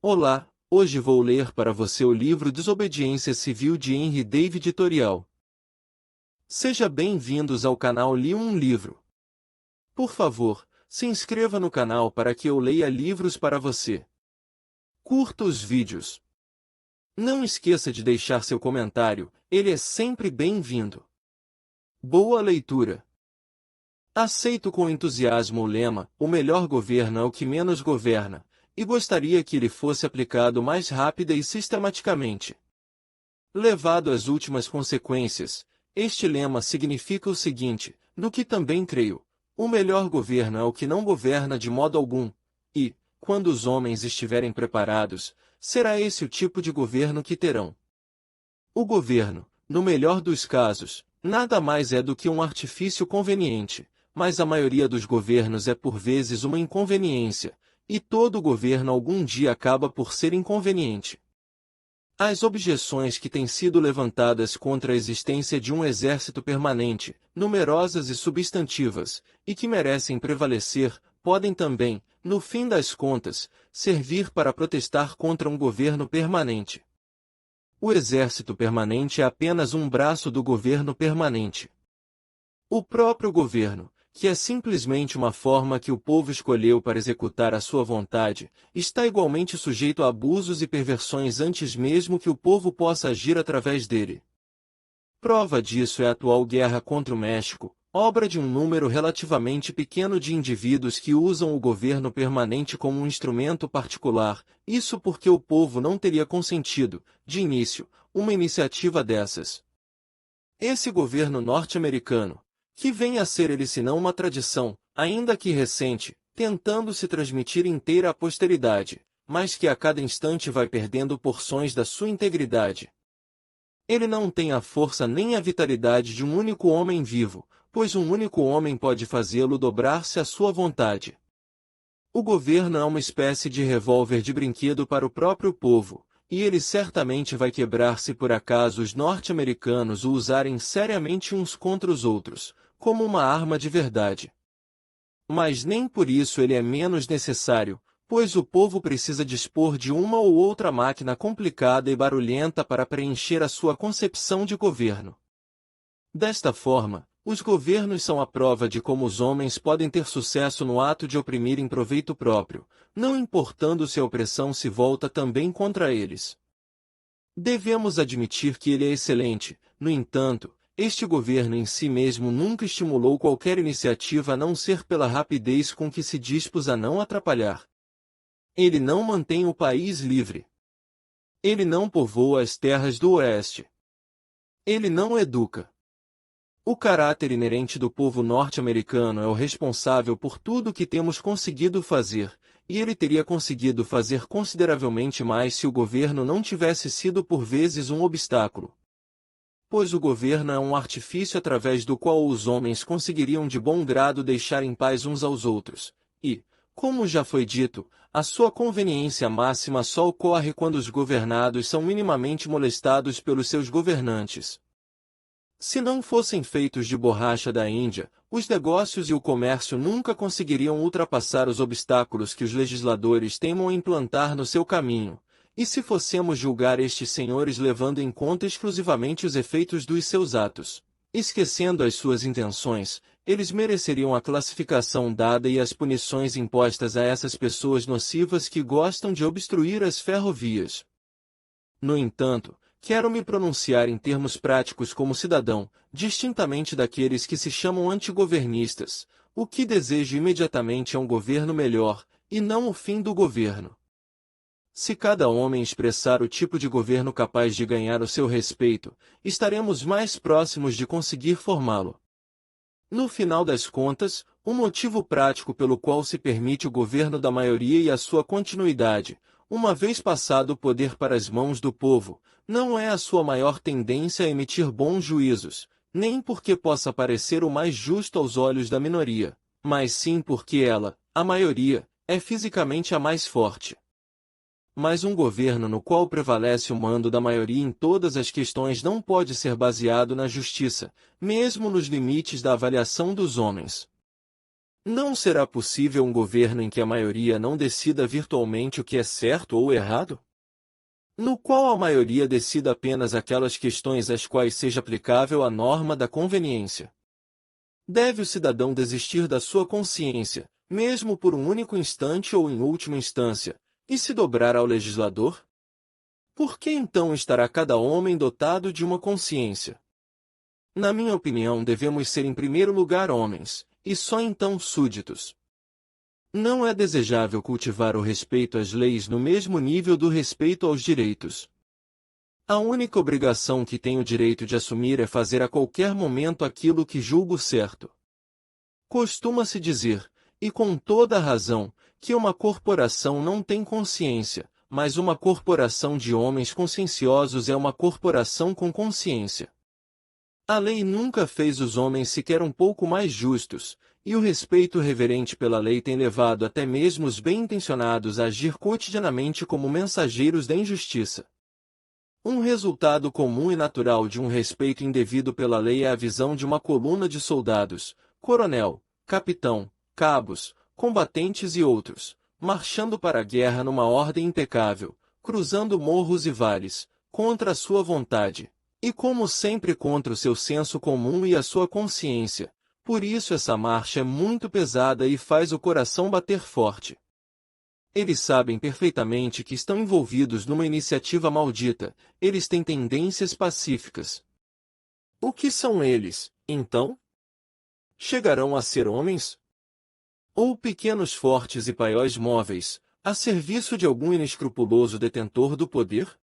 Olá, hoje vou ler para você o livro Desobediência Civil de Henry David Thoreau. Seja bem-vindos ao canal Li um Livro. Por favor, se inscreva no canal para que eu leia livros para você. Curta os vídeos. Não esqueça de deixar seu comentário, ele é sempre bem-vindo. Boa leitura. Aceito com entusiasmo o lema, o melhor governo é o que menos governa, e gostaria que ele fosse aplicado mais rápida e sistematicamente. Levado às últimas consequências, este lema significa o seguinte, no que também creio, o melhor governo é o que não governa de modo algum, e, quando os homens estiverem preparados, será esse o tipo de governo que terão. O governo, no melhor dos casos, nada mais é do que um artifício conveniente, mas a maioria dos governos é por vezes uma inconveniência, e todo governo algum dia acaba por ser inconveniente. As objeções que têm sido levantadas contra a existência de um exército permanente, numerosas e substantivas, e que merecem prevalecer, podem também, no fim das contas, servir para protestar contra um governo permanente. O exército permanente é apenas um braço do governo permanente. O próprio governo, que é simplesmente uma forma que o povo escolheu para executar a sua vontade, está igualmente sujeito a abusos e perversões antes mesmo que o povo possa agir através dele. Prova disso é a atual guerra contra o México, obra de um número relativamente pequeno de indivíduos que usam o governo permanente como um instrumento particular, isso porque o povo não teria consentido, de início, uma iniciativa dessas. Esse governo norte-americano, que vem a ser ele senão uma tradição, ainda que recente, tentando se transmitir inteira à posteridade, mas que a cada instante vai perdendo porções da sua integridade. Ele não tem a força nem a vitalidade de um único homem vivo, pois um único homem pode fazê-lo dobrar-se à sua vontade. O governo é uma espécie de revólver de brinquedo para o próprio povo, e ele certamente vai quebrar se por acaso os norte-americanos o usarem seriamente uns contra os outros, como uma arma de verdade. Mas nem por isso ele é menos necessário, pois o povo precisa dispor de uma ou outra máquina complicada e barulhenta para preencher a sua concepção de governo. Desta forma, os governos são a prova de como os homens podem ter sucesso no ato de oprimir em proveito próprio, não importando se a opressão se volta também contra eles. Devemos admitir que ele é excelente, no entanto, este governo em si mesmo nunca estimulou qualquer iniciativa a não ser pela rapidez com que se dispôs a não atrapalhar. Ele não mantém o país livre. Ele não povoa as terras do oeste. Ele não educa. O caráter inerente do povo norte-americano é o responsável por tudo o que temos conseguido fazer, e ele teria conseguido fazer consideravelmente mais se o governo não tivesse sido por vezes um obstáculo. Pois o governo é um artifício através do qual os homens conseguiriam de bom grado deixar em paz uns aos outros, e, como já foi dito, a sua conveniência máxima só ocorre quando os governados são minimamente molestados pelos seus governantes. Se não fossem feitos de borracha da Índia, os negócios e o comércio nunca conseguiriam ultrapassar os obstáculos que os legisladores teimam implantar no seu caminho. E se fossemos julgar estes senhores levando em conta exclusivamente os efeitos dos seus atos, esquecendo as suas intenções, eles mereceriam a classificação dada e as punições impostas a essas pessoas nocivas que gostam de obstruir as ferrovias. No entanto, quero me pronunciar em termos práticos como cidadão, distintamente daqueles que se chamam antigovernistas. O que desejo imediatamente é um governo melhor, e não o fim do governo. Se cada homem expressar o tipo de governo capaz de ganhar o seu respeito, estaremos mais próximos de conseguir formá-lo. No final das contas, o motivo prático pelo qual se permite o governo da maioria e a sua continuidade, uma vez passado o poder para as mãos do povo, não é a sua maior tendência a emitir bons juízos, nem porque possa parecer o mais justo aos olhos da minoria, mas sim porque ela, a maioria, é fisicamente a mais forte. Mas um governo no qual prevalece o mando da maioria em todas as questões não pode ser baseado na justiça, mesmo nos limites da avaliação dos homens. Não será possível um governo em que a maioria não decida virtualmente o que é certo ou errado? No qual a maioria decida apenas aquelas questões às quais seja aplicável a norma da conveniência. Deve o cidadão desistir da sua consciência, mesmo por um único instante ou em última instância, e se dobrar ao legislador? Por que então estará cada homem dotado de uma consciência? Na minha opinião, devemos ser em primeiro lugar homens, e só então súditos. Não é desejável cultivar o respeito às leis no mesmo nível do respeito aos direitos. A única obrigação que tenho o direito de assumir é fazer a qualquer momento aquilo que julgo certo. Costuma-se dizer, e com toda a razão, que uma corporação não tem consciência, mas uma corporação de homens conscienciosos é uma corporação com consciência. A lei nunca fez os homens sequer um pouco mais justos, e o respeito reverente pela lei tem levado até mesmo os bem-intencionados a agir cotidianamente como mensageiros da injustiça. Um resultado comum e natural de um respeito indevido pela lei é a visão de uma coluna de soldados, coronel, capitão, cabos, combatentes e outros, marchando para a guerra numa ordem impecável, cruzando morros e vales, contra a sua vontade, e como sempre contra o seu senso comum e a sua consciência. Por isso essa marcha é muito pesada e faz o coração bater forte. Eles sabem perfeitamente que estão envolvidos numa iniciativa maldita, eles têm tendências pacíficas. O que são eles, então? Chegarão a ser homens? Ou pequenos fortes e paióis móveis, a serviço de algum inescrupuloso detentor do poder?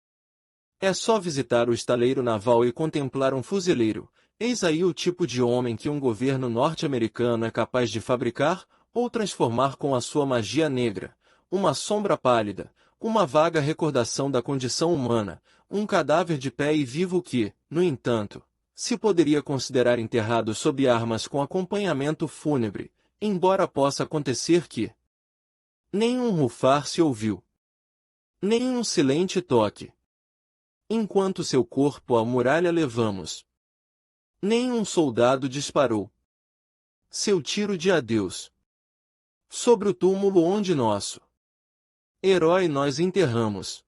É só visitar o estaleiro naval e contemplar um fuzileiro. Eis aí o tipo de homem que um governo norte-americano é capaz de fabricar, ou transformar com a sua magia negra, uma sombra pálida, uma vaga recordação da condição humana, um cadáver de pé e vivo que, no entanto, se poderia considerar enterrado sob armas com acompanhamento fúnebre, embora possa acontecer que nenhum rufar se ouviu, nenhum silente toque. Enquanto seu corpo à muralha levamos, nenhum soldado disparou seu tiro de adeus sobre o túmulo onde nosso herói nós enterramos.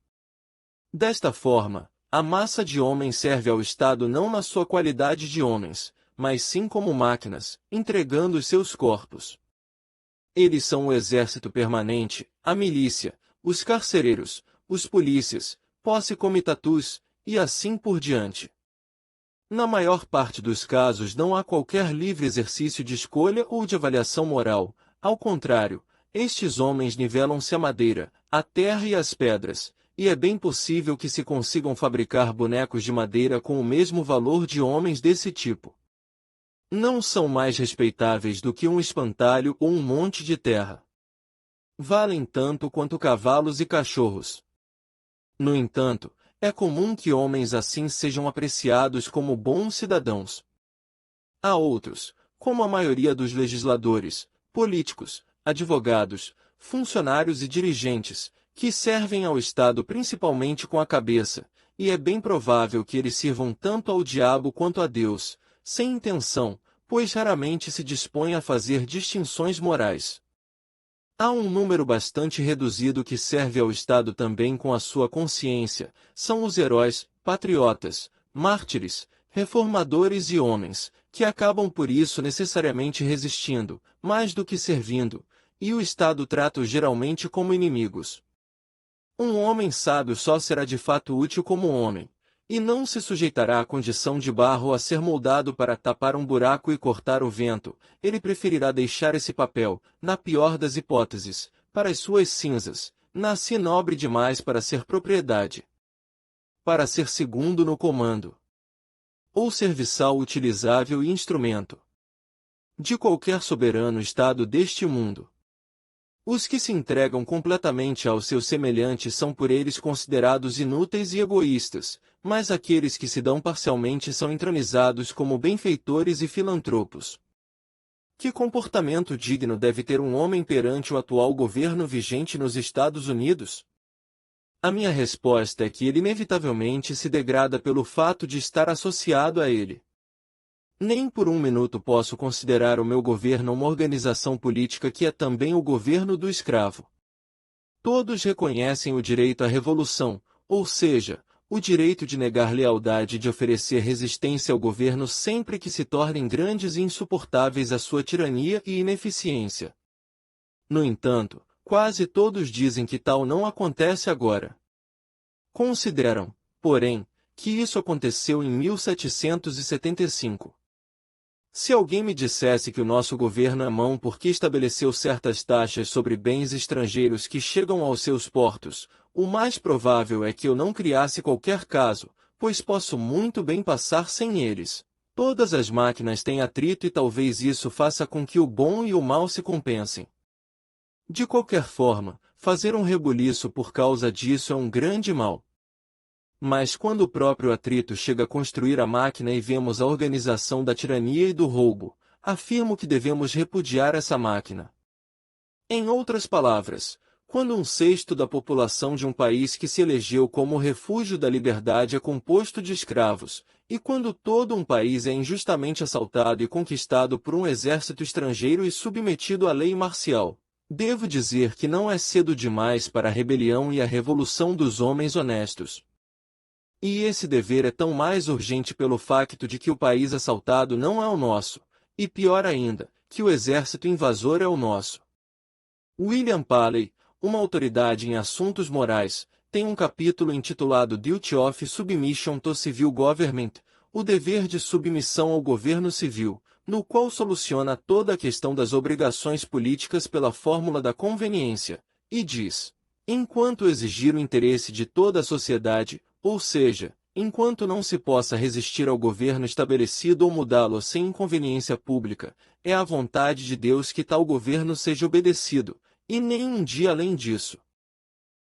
Desta forma, a massa de homens serve ao Estado não na sua qualidade de homens, mas sim como máquinas, entregando os seus corpos. Eles são o exército permanente, a milícia, os carcereiros, os polícias, posse comitatus, e assim por diante. Na maior parte dos casos não há qualquer livre exercício de escolha ou de avaliação moral, ao contrário, estes homens nivelam-se a madeira, a terra e as pedras, e é bem possível que se consigam fabricar bonecos de madeira com o mesmo valor de homens desse tipo. Não são mais respeitáveis do que um espantalho ou um monte de terra. Valem tanto quanto cavalos e cachorros. No entanto, é comum que homens assim sejam apreciados como bons cidadãos. Há outros, como a maioria dos legisladores, políticos, advogados, funcionários e dirigentes, que servem ao Estado principalmente com a cabeça, e é bem provável que eles sirvam tanto ao diabo quanto a Deus, sem intenção, pois raramente se dispõem a fazer distinções morais. Há um número bastante reduzido que serve ao Estado também com a sua consciência, são os heróis, patriotas, mártires, reformadores e homens, que acabam por isso necessariamente resistindo, mais do que servindo, e o Estado trata-os geralmente como inimigos. Um homem sábio só será de fato útil como homem, e não se sujeitará à condição de barro a ser moldado para tapar um buraco e cortar o vento. Ele preferirá deixar esse papel, na pior das hipóteses, para as suas cinzas. Nasci nobre demais para ser propriedade, para ser segundo no comando, ou serviçal utilizável e instrumento de qualquer soberano estado deste mundo. Os que se entregam completamente aos seus semelhantes são por eles considerados inúteis e egoístas, mas aqueles que se dão parcialmente são entronizados como benfeitores e filantropos. Que comportamento digno deve ter um homem perante o atual governo vigente nos Estados Unidos? A minha resposta é que ele inevitavelmente se degrada pelo fato de estar associado a ele. Nem por um minuto posso considerar o meu governo uma organização política que é também o governo do escravo. Todos reconhecem o direito à revolução, ou seja, o direito de negar lealdade e de oferecer resistência ao governo sempre que se tornem grandes e insuportáveis a sua tirania e ineficiência. No entanto, quase todos dizem que tal não acontece agora. Consideram, porém, que isso aconteceu em 1775. Se alguém me dissesse que o nosso governo é mau porque estabeleceu certas taxas sobre bens estrangeiros que chegam aos seus portos, o mais provável é que eu não criasse qualquer caso, pois posso muito bem passar sem eles. Todas as máquinas têm atrito e talvez isso faça com que o bom e o mal se compensem. De qualquer forma, fazer um rebuliço por causa disso é um grande mal. Mas quando o próprio atrito chega a construir a máquina e vemos a organização da tirania e do roubo, afirmo que devemos repudiar essa máquina. Em outras palavras, quando 1/6 da população de um país que se elegeu como refúgio da liberdade é composto de escravos, e quando todo um país é injustamente assaltado e conquistado por um exército estrangeiro e submetido à lei marcial, devo dizer que não é cedo demais para a rebelião e a revolução dos homens honestos. E esse dever é tão mais urgente pelo facto de que o país assaltado não é o nosso, e pior ainda, que o exército invasor é o nosso. William Paley, uma autoridade em assuntos morais, tem um capítulo intitulado Duty of Submission to Civil Government, o dever de submissão ao governo civil, no qual soluciona toda a questão das obrigações políticas pela fórmula da conveniência, e diz: enquanto exigir o interesse de toda a sociedade, ou seja, enquanto não se possa resistir ao governo estabelecido ou mudá-lo sem inconveniência pública, é a vontade de Deus que tal governo seja obedecido, e nem um dia além disso.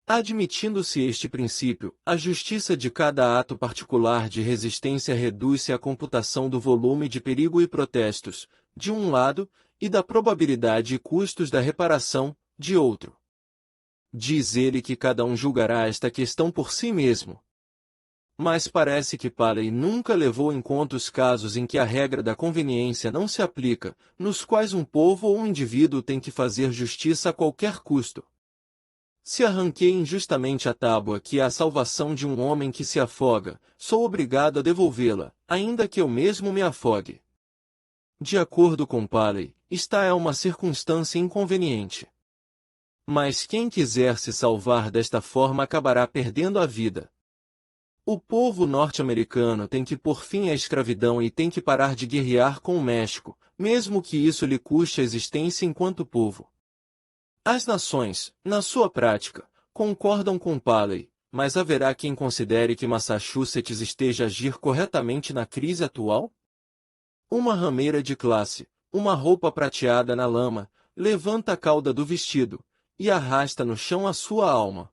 Admitindo-se este princípio, a justiça de cada ato particular de resistência reduz-se à computação do volume de perigo e protestos, de um lado, e da probabilidade e custos da reparação, de outro. Diz ele que cada um julgará esta questão por si mesmo. Mas parece que Paley nunca levou em conta os casos em que a regra da conveniência não se aplica, nos quais um povo ou um indivíduo tem que fazer justiça a qualquer custo. Se arranquei injustamente a tábua que é a salvação de um homem que se afoga, sou obrigado a devolvê-la, ainda que eu mesmo me afogue. De acordo com Paley, esta é uma circunstância inconveniente. Mas quem quiser se salvar desta forma acabará perdendo a vida. O povo norte-americano tem que pôr fim à escravidão e tem que parar de guerrear com o México, mesmo que isso lhe custe a existência enquanto povo. As nações, na sua prática, concordam com Paley, mas haverá quem considere que Massachusetts esteja a agir corretamente na crise atual? Uma rameira de classe, uma roupa prateada na lama, levanta a cauda do vestido, e arrasta no chão a sua alma.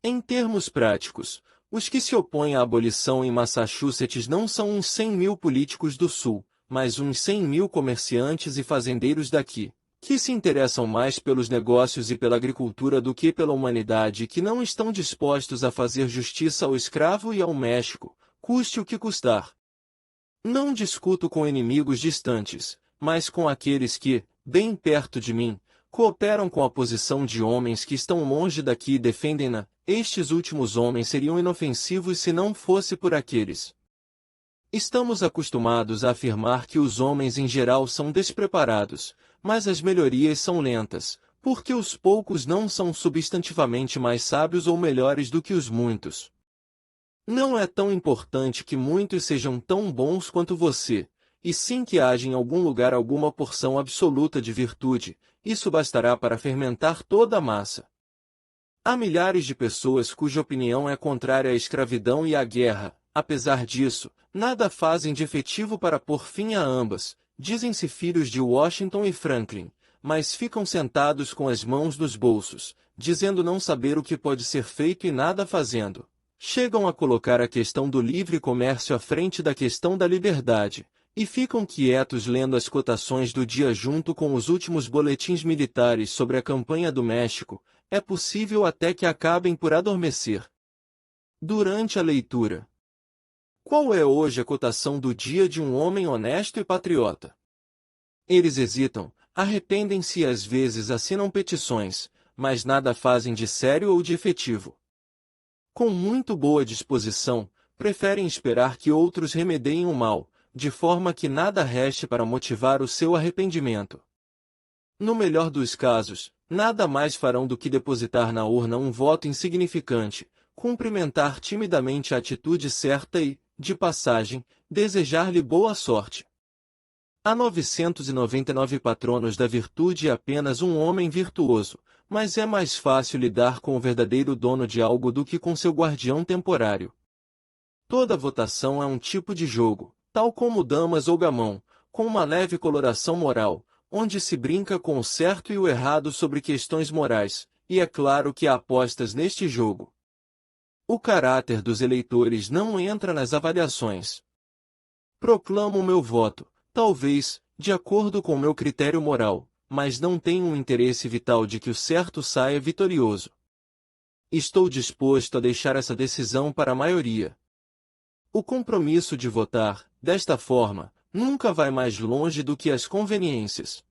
Em termos práticos, os que se opõem à abolição em Massachusetts não são uns 100.000 políticos do Sul, mas uns 100.000 comerciantes e fazendeiros daqui, que se interessam mais pelos negócios e pela agricultura do que pela humanidade e que não estão dispostos a fazer justiça ao escravo e ao México, custe o que custar. Não discuto com inimigos distantes, mas com aqueles que, bem perto de mim, cooperam com a posição de homens que estão longe daqui e defendem-na. Estes últimos homens seriam inofensivos se não fosse por aqueles. Estamos acostumados a afirmar que os homens em geral são despreparados, mas as melhorias são lentas, porque os poucos não são substantivamente mais sábios ou melhores do que os muitos. Não é tão importante que muitos sejam tão bons quanto você, e sim que haja em algum lugar alguma porção absoluta de virtude, isso bastará para fermentar toda a massa. Há milhares de pessoas cuja opinião é contrária à escravidão e à guerra. Apesar disso, nada fazem de efetivo para pôr fim a ambas. Dizem-se filhos de Washington e Franklin, mas ficam sentados com as mãos nos bolsos, dizendo não saber o que pode ser feito e nada fazendo. Chegam a colocar a questão do livre comércio à frente da questão da liberdade, e ficam quietos lendo as cotações do dia junto com os últimos boletins militares sobre a campanha do México. É possível até que acabem por adormecer durante a leitura. Qual é hoje a cotação do dia de um homem honesto e patriota? Eles hesitam, arrependem-se e às vezes assinam petições, mas nada fazem de sério ou de efetivo. Com muito boa disposição, preferem esperar que outros remediem o mal, de forma que nada reste para motivar o seu arrependimento. No melhor dos casos, nada mais farão do que depositar na urna um voto insignificante, cumprimentar timidamente a atitude certa e, de passagem, desejar-lhe boa sorte. Há 999 patronos da virtude e apenas um homem virtuoso, mas é mais fácil lidar com o verdadeiro dono de algo do que com seu guardião temporário. Toda votação é um tipo de jogo, tal como damas ou gamão, com uma leve coloração moral, onde se brinca com o certo e o errado sobre questões morais, e é claro que há apostas neste jogo. O caráter dos eleitores não entra nas avaliações. Proclamo meu voto, talvez, de acordo com meu critério moral, mas não tenho um interesse vital de que o certo saia vitorioso. Estou disposto a deixar essa decisão para a maioria. O compromisso de votar, desta forma, nunca vai mais longe do que as conveniências.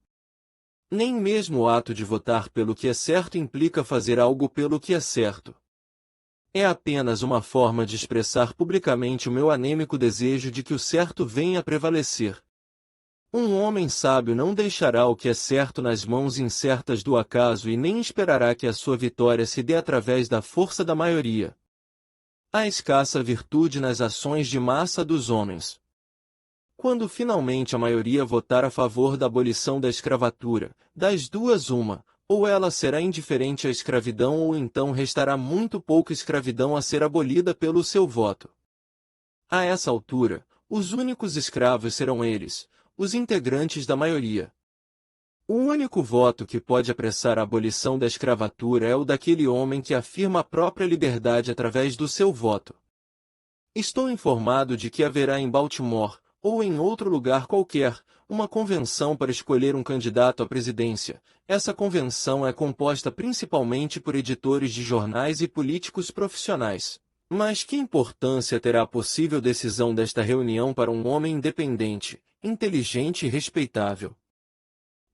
Nem mesmo o ato de votar pelo que é certo implica fazer algo pelo que é certo. É apenas uma forma de expressar publicamente o meu anêmico desejo de que o certo venha a prevalecer. Um homem sábio não deixará o que é certo nas mãos incertas do acaso e nem esperará que a sua vitória se dê através da força da maioria. Há escassa virtude nas ações de massa dos homens. Quando finalmente a maioria votar a favor da abolição da escravatura, das duas uma, ou ela será indiferente à escravidão ou então restará muito pouca escravidão a ser abolida pelo seu voto. A essa altura, os únicos escravos serão eles, os integrantes da maioria. O único voto que pode apressar a abolição da escravatura é o daquele homem que afirma a própria liberdade através do seu voto. Estou informado de que haverá em Baltimore, ou em outro lugar qualquer, uma convenção para escolher um candidato à presidência. Essa convenção é composta principalmente por editores de jornais e políticos profissionais. Mas que importância terá a possível decisão desta reunião para um homem independente, inteligente e respeitável?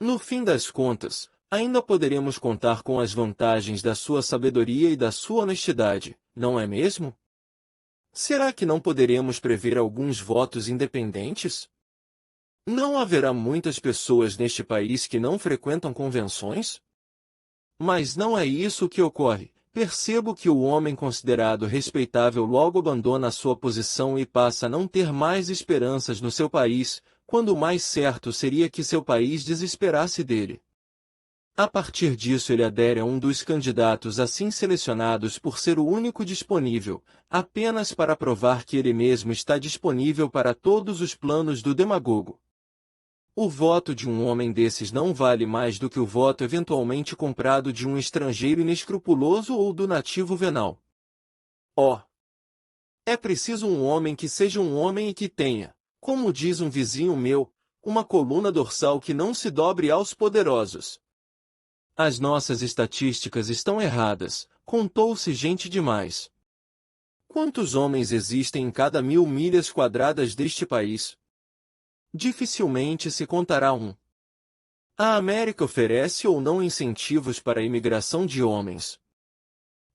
No fim das contas, ainda poderemos contar com as vantagens da sua sabedoria e da sua honestidade, não é mesmo? Será que não poderemos prever alguns votos independentes? Não haverá muitas pessoas neste país que não frequentam convenções? Mas não é isso que ocorre. Percebo que o homem considerado respeitável logo abandona a sua posição e passa a não ter mais esperanças no seu país, quando o mais certo seria que seu país desesperasse dele. A partir disso ele adere a um dos candidatos assim selecionados por ser o único disponível, apenas para provar que ele mesmo está disponível para todos os planos do demagogo. O voto de um homem desses não vale mais do que o voto eventualmente comprado de um estrangeiro inescrupuloso ou do nativo venal. Oh! É preciso um homem que seja um homem e que tenha, como diz um vizinho meu, uma coluna dorsal que não se dobre aos poderosos. As nossas estatísticas estão erradas, contou-se gente demais. Quantos homens existem em cada 1000 milhas quadradas deste país? Dificilmente se contará um. A América oferece ou não incentivos para a imigração de homens.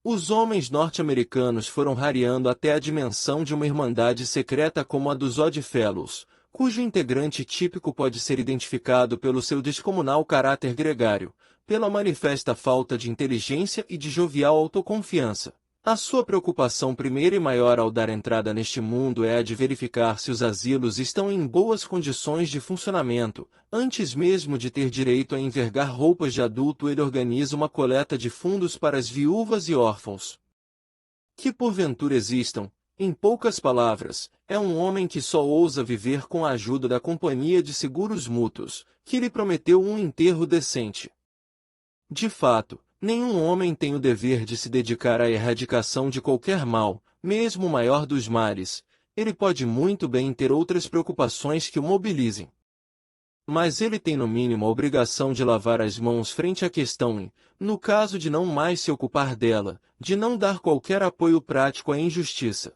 Os homens norte-americanos foram rareando até a dimensão de uma irmandade secreta como a dos Oddfellows, cujo integrante típico pode ser identificado pelo seu descomunal caráter gregário, pela manifesta falta de inteligência e de jovial autoconfiança. A sua preocupação primeira e maior ao dar entrada neste mundo é a de verificar se os asilos estão em boas condições de funcionamento. Antes mesmo de ter direito a envergar roupas de adulto, ele organiza uma coleta de fundos para as viúvas e órfãos. Que porventura existam, em poucas palavras, é um homem que só ousa viver com a ajuda da Companhia de Seguros Mútuos, que lhe prometeu um enterro decente. De fato, nenhum homem tem o dever de se dedicar à erradicação de qualquer mal, mesmo o maior dos males. Ele pode muito bem ter outras preocupações que o mobilizem. Mas ele tem no mínimo a obrigação de lavar as mãos frente à questão e, no caso de não mais se ocupar dela, de não dar qualquer apoio prático à injustiça.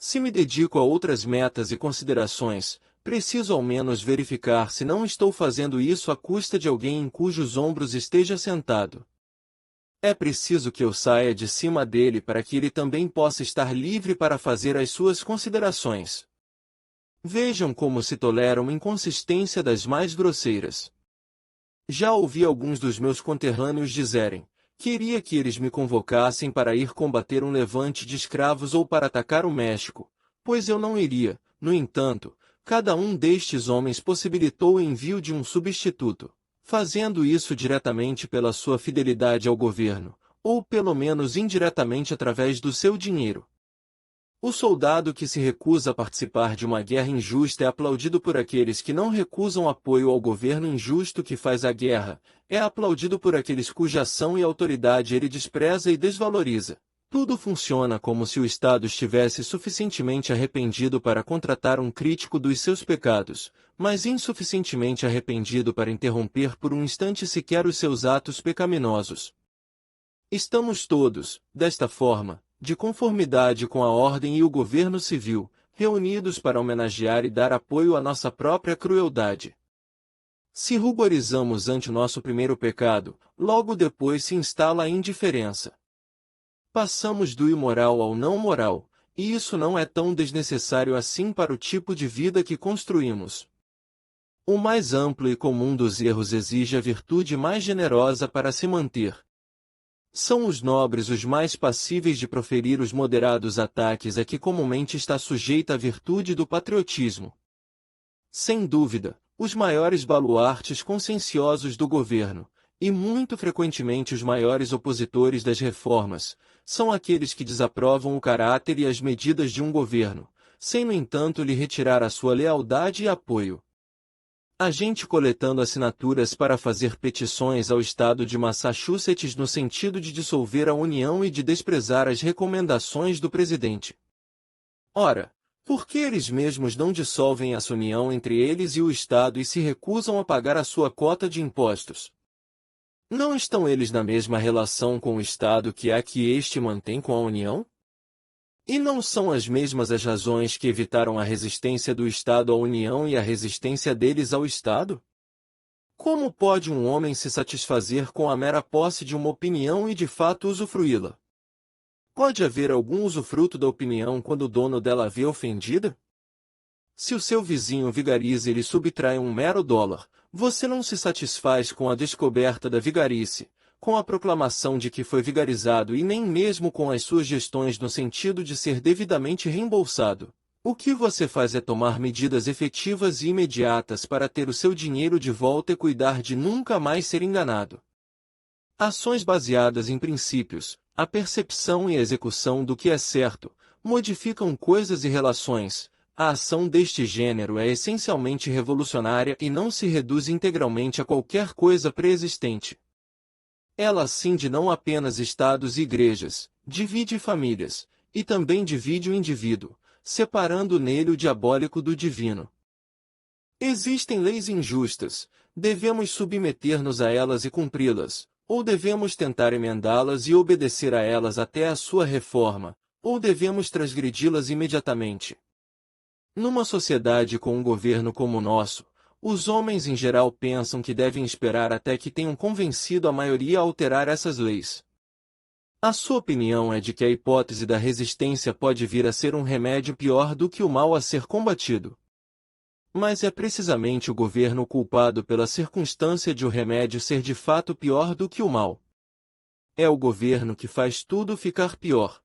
Se me dedico a outras metas e considerações, preciso ao menos verificar se não estou fazendo isso à custa de alguém em cujos ombros esteja sentado. É preciso que eu saia de cima dele para que ele também possa estar livre para fazer as suas considerações. Vejam como se tolera uma inconsistência das mais grosseiras. Já ouvi alguns dos meus conterrâneos dizerem: queria que eles me convocassem para ir combater um levante de escravos ou para atacar o México, pois eu não iria. No entanto, cada um destes homens possibilitou o envio de um substituto, fazendo isso diretamente pela sua fidelidade ao governo, ou pelo menos indiretamente através do seu dinheiro. O soldado que se recusa a participar de uma guerra injusta é aplaudido por aqueles que não recusam apoio ao governo injusto que faz a guerra, é aplaudido por aqueles cuja ação e autoridade ele despreza e desvaloriza. Tudo funciona como se o Estado estivesse suficientemente arrependido para contratar um crítico dos seus pecados, mas insuficientemente arrependido para interromper por um instante sequer os seus atos pecaminosos. Estamos todos, desta forma, de conformidade com a ordem e o governo civil, reunidos para homenagear e dar apoio à nossa própria crueldade. Se ruborizamos ante o nosso primeiro pecado, logo depois se instala a indiferença. Passamos do imoral ao não moral, e isso não é tão desnecessário assim para o tipo de vida que construímos. O mais amplo e comum dos erros exige a virtude mais generosa para se manter. São os nobres os mais passíveis de proferir os moderados ataques a que comumente está sujeita a virtude do patriotismo. Sem dúvida, os maiores baluartes conscienciosos do governo, e muito frequentemente os maiores opositores das reformas, são aqueles que desaprovam o caráter e as medidas de um governo, sem no entanto lhe retirar a sua lealdade e apoio. A gente coletando assinaturas para fazer petições ao estado de Massachusetts no sentido de dissolver a União e de desprezar as recomendações do presidente. Ora, por que eles mesmos não dissolvem essa união entre eles e o Estado e se recusam a pagar a sua cota de impostos? Não estão eles na mesma relação com o Estado que a que este mantém com a União? E não são as mesmas as razões que evitaram a resistência do Estado à União e a resistência deles ao Estado? Como pode um homem se satisfazer com a mera posse de uma opinião e de fato usufruí-la? Pode haver algum usufruto da opinião quando o dono dela a vê ofendida? Se o seu vizinho vigariza e lhe subtrai um mero dólar, você não se satisfaz com a descoberta da vigarice, com a proclamação de que foi vigarizado e nem mesmo com as suas gestões no sentido de ser devidamente reembolsado. O que você faz é tomar medidas efetivas e imediatas para ter o seu dinheiro de volta e cuidar de nunca mais ser enganado. Ações baseadas em princípios, a percepção e a execução do que é certo, modificam coisas e relações. A ação deste gênero é essencialmente revolucionária e não se reduz integralmente a qualquer coisa pré-existente. Ela cinde não apenas estados e igrejas, divide famílias, e também divide o indivíduo, separando nele o diabólico do divino. Existem leis injustas, devemos submeter-nos a elas e cumpri-las, ou devemos tentar emendá-las e obedecer a elas até a sua reforma, ou devemos transgredi-las imediatamente. Numa sociedade com um governo como o nosso, os homens em geral pensam que devem esperar até que tenham convencido a maioria a alterar essas leis. A sua opinião é de que a hipótese da resistência pode vir a ser um remédio pior do que o mal a ser combatido. Mas é precisamente o governo culpado pela circunstância de o remédio ser de fato pior do que o mal. É o governo que faz tudo ficar pior.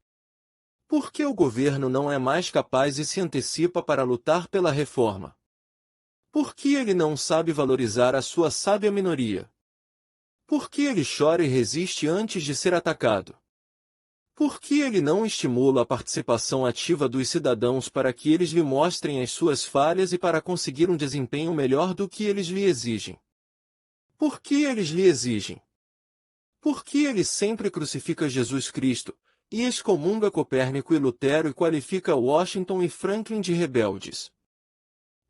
Por que o governo não é mais capaz e se antecipa para lutar pela reforma? Por que ele não sabe valorizar a sua sábia minoria? Por que ele chora e resiste antes de ser atacado? Por que ele não estimula a participação ativa dos cidadãos para que eles lhe mostrem as suas falhas e para conseguir um desempenho melhor do que eles lhe exigem? Por que eles lhe exigem? Por que ele sempre crucifica Jesus Cristo, e excomunga Copérnico e Lutero e qualifica Washington e Franklin de rebeldes?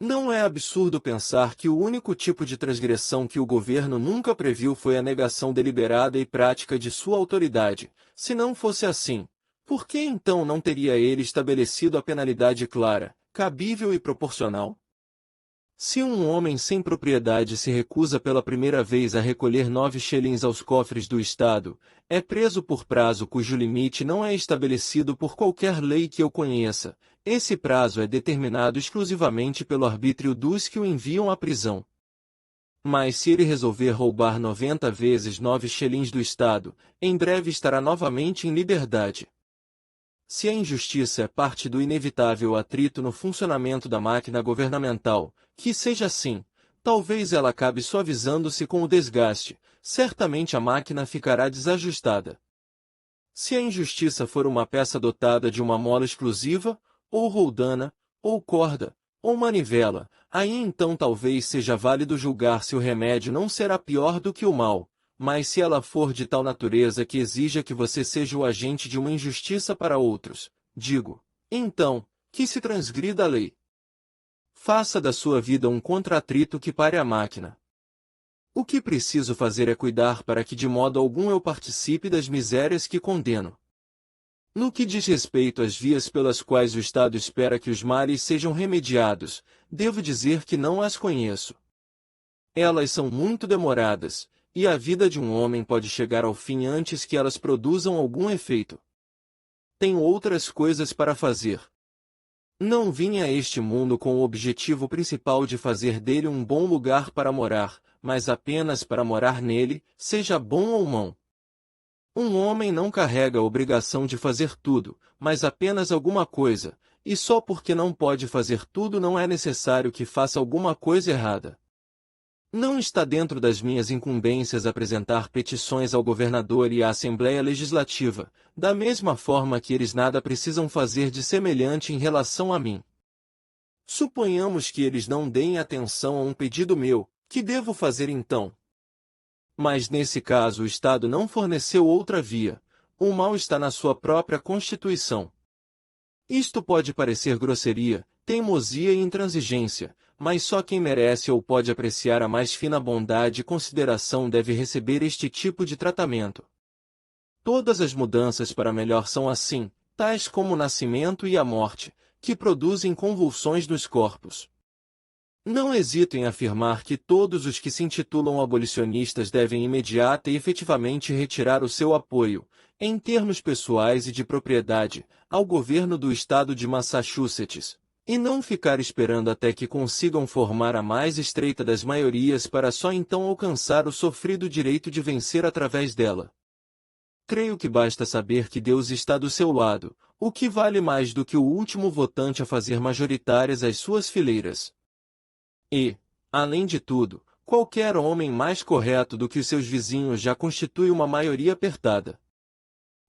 Não é absurdo pensar que o único tipo de transgressão que o governo nunca previu foi a negação deliberada e prática de sua autoridade. Se não fosse assim, Por que então não teria ele estabelecido a penalidade clara, cabível e proporcional? Se um homem sem propriedade se recusa pela primeira vez a recolher 9 shillings aos cofres do Estado, é preso por prazo cujo limite não é estabelecido por qualquer lei que eu conheça. Esse prazo é determinado exclusivamente pelo arbítrio dos que o enviam à prisão. Mas se ele resolver roubar 90 vezes 9 shillings do Estado, em breve estará novamente em liberdade. Se a injustiça é parte do inevitável atrito no funcionamento da máquina governamental, que seja assim, talvez ela acabe suavizando-se com o desgaste, certamente a máquina ficará desajustada. Se a injustiça for uma peça dotada de uma mola exclusiva, ou roldana, ou corda, ou manivela, aí então talvez seja válido julgar se o remédio não será pior do que o mal. Mas se ela for de tal natureza que exija que você seja o agente de uma injustiça para outros, digo, então, que se transgrida a lei. Faça da sua vida um contra-atrito que pare a máquina. O que preciso fazer é cuidar para que de modo algum eu participe das misérias que condeno. No que diz respeito às vias pelas quais o Estado espera que os males sejam remediados, devo dizer que não as conheço. Elas são muito demoradas, e a vida de um homem pode chegar ao fim antes que elas produzam algum efeito. Tenho outras coisas para fazer. Não vim a este mundo com o objetivo principal de fazer dele um bom lugar para morar, mas apenas para morar nele, seja bom ou mau. Um homem não carrega a obrigação de fazer tudo, mas apenas alguma coisa, e só porque não pode fazer tudo não é necessário que faça alguma coisa errada. Não está dentro das minhas incumbências apresentar petições ao governador e à Assembleia Legislativa, da mesma forma que eles nada precisam fazer de semelhante em relação a mim. Suponhamos que eles não deem atenção a um pedido meu, que devo fazer então? Mas nesse caso o Estado não forneceu outra via, o mal está na sua própria Constituição. Isto pode parecer grosseria, teimosia e intransigência, mas só quem merece ou pode apreciar a mais fina bondade e consideração deve receber este tipo de tratamento. Todas as mudanças para melhor são assim, tais como o nascimento e a morte, que produzem convulsões nos corpos. Não hesito em afirmar que todos os que se intitulam abolicionistas devem imediata e efetivamente retirar o seu apoio, em termos pessoais e de propriedade, ao governo do estado de Massachusetts, e não ficar esperando até que consigam formar a mais estreita das maiorias para só então alcançar o sofrido direito de vencer através dela. Creio que basta saber que Deus está do seu lado, o que vale mais do que o último votante a fazer majoritárias as suas fileiras. E, além de tudo, qualquer homem mais correto do que os seus vizinhos já constitui uma maioria apertada.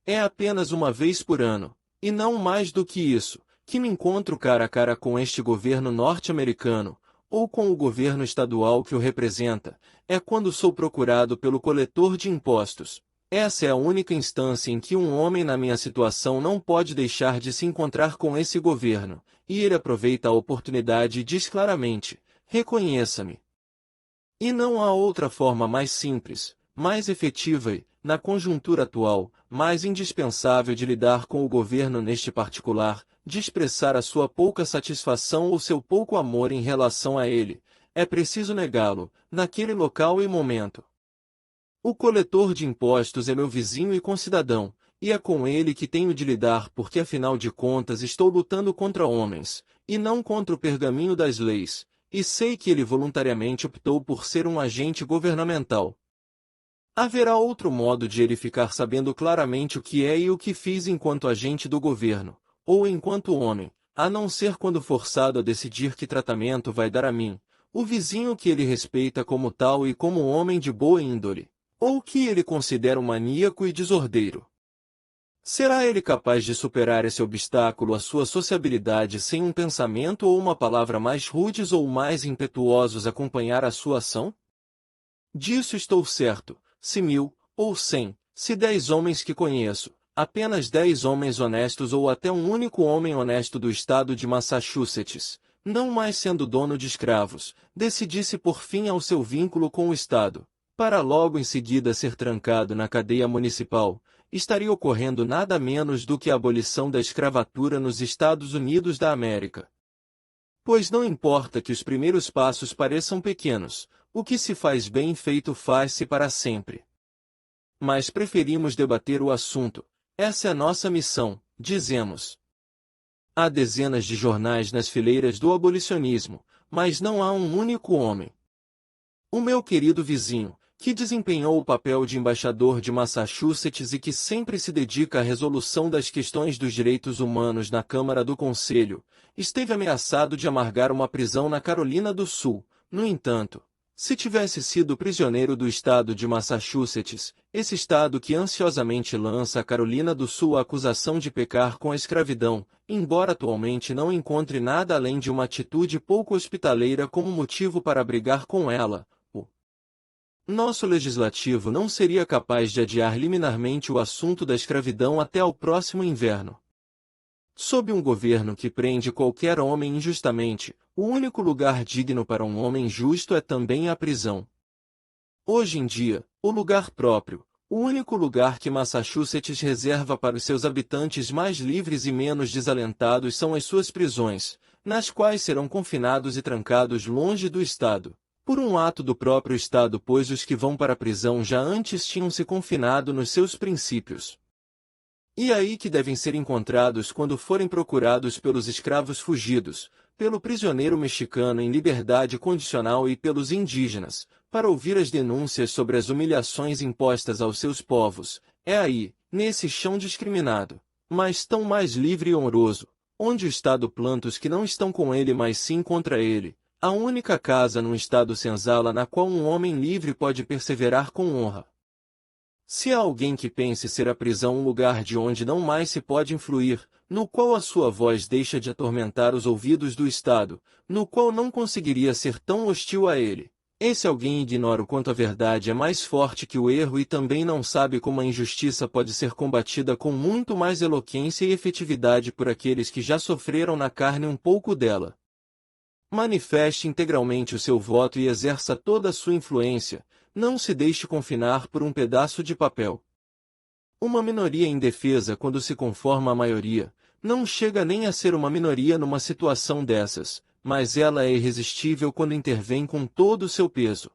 É apenas uma vez por ano, e não mais do que isso, que me encontro cara a cara com este governo norte-americano, ou com o governo estadual que o representa, é quando sou procurado pelo coletor de impostos. Essa é a única instância em que um homem na minha situação não pode deixar de se encontrar com esse governo, e ele aproveita a oportunidade e diz claramente, reconheça-me. E não há outra forma mais simples, mais efetiva e, na conjuntura atual, mais indispensável de lidar com o governo neste particular, de expressar a sua pouca satisfação ou seu pouco amor em relação a ele, é preciso negá-lo, naquele local e momento. O coletor de impostos é meu vizinho e concidadão, e é com ele que tenho de lidar porque afinal de contas estou lutando contra homens, e não contra o pergaminho das leis, e sei que ele voluntariamente optou por ser um agente governamental. Haverá outro modo de ele ficar sabendo claramente o que é e o que fiz enquanto agente do governo, ou enquanto homem, a não ser quando forçado a decidir que tratamento vai dar a mim, o vizinho que ele respeita como tal e como homem de boa índole, ou que ele considera um maníaco e desordeiro. Será ele capaz de superar esse obstáculo à sua sociabilidade sem um pensamento ou uma palavra mais rudes ou mais impetuosos acompanhar a sua ação? Disso estou certo, se 1000, ou 100, se 10 homens que conheço, apenas 10 homens honestos ou até um único homem honesto do estado de Massachusetts, não mais sendo dono de escravos, decidisse por fim ao seu vínculo com o Estado, para logo em seguida ser trancado na cadeia municipal, estaria ocorrendo nada menos do que a abolição da escravatura nos Estados Unidos da América. Pois não importa que os primeiros passos pareçam pequenos, o que se faz bem feito faz-se para sempre. Mas preferimos debater o assunto, essa é a nossa missão, dizemos. Há dezenas de jornais nas fileiras do abolicionismo, mas não há um único homem. O meu querido vizinho, que desempenhou o papel de embaixador de Massachusetts e que sempre se dedica à resolução das questões dos direitos humanos na Câmara do Conselho, esteve ameaçado de amargar uma prisão na Carolina do Sul. No entanto, se tivesse sido prisioneiro do estado de Massachusetts, esse estado que ansiosamente lança a Carolina do Sul a acusação de pecar com a escravidão, embora atualmente não encontre nada além de uma atitude pouco hospitaleira como motivo para brigar com ela, nosso legislativo não seria capaz de adiar liminarmente o assunto da escravidão até ao próximo inverno. Sob um governo que prende qualquer homem injustamente, o único lugar digno para um homem justo é também a prisão. Hoje em dia, o lugar próprio, o único lugar que Massachusetts reserva para os seus habitantes mais livres e menos desalentados são as suas prisões, nas quais serão confinados e trancados longe do Estado. Por um ato do próprio Estado, pois os que vão para a prisão já antes tinham se confinado nos seus princípios. E aí que devem ser encontrados quando forem procurados pelos escravos fugidos, pelo prisioneiro mexicano em liberdade condicional e pelos indígenas, para ouvir as denúncias sobre as humilhações impostas aos seus povos. É aí, nesse chão discriminado, mas tão mais livre e honroso, onde o Estado planta os que não estão com ele mas sim contra ele, a única casa num estado senzala na qual um homem livre pode perseverar com honra. Se há alguém que pense ser a prisão um lugar de onde não mais se pode influir, no qual a sua voz deixa de atormentar os ouvidos do Estado, no qual não conseguiria ser tão hostil a ele, esse alguém ignora o quanto a verdade é mais forte que o erro e também não sabe como a injustiça pode ser combatida com muito mais eloquência e efetividade por aqueles que já sofreram na carne um pouco dela. Manifeste integralmente o seu voto e exerça toda a sua influência, não se deixe confinar por um pedaço de papel. Uma minoria indefesa quando se conforma à maioria, não chega nem a ser uma minoria numa situação dessas, mas ela é irresistível quando intervém com todo o seu peso.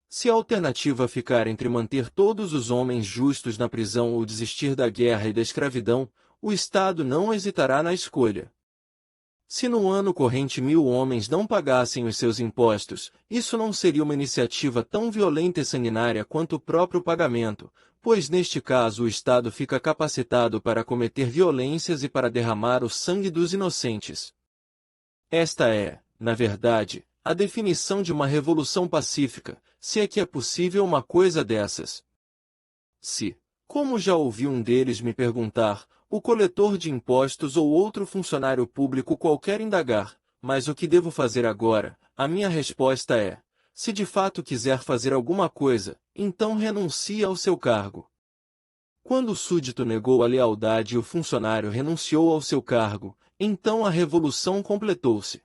Se a alternativa ficar entre manter todos os homens justos na prisão ou desistir da guerra e da escravidão, o Estado não hesitará na escolha. Se no ano corrente 1000 homens não pagassem os seus impostos, isso não seria uma iniciativa tão violenta e sanguinária quanto o próprio pagamento, pois neste caso o Estado fica capacitado para cometer violências e para derramar o sangue dos inocentes. Esta é, na verdade, a definição de uma revolução pacífica, se é que é possível uma coisa dessas. Se, como já ouvi um deles me perguntar, o coletor de impostos ou outro funcionário público qualquer indagar, mas o que devo fazer agora? A minha resposta é, se de fato quiser fazer alguma coisa, então renuncie ao seu cargo. Quando o súdito negou a lealdade e o funcionário renunciou ao seu cargo, então a revolução completou-se.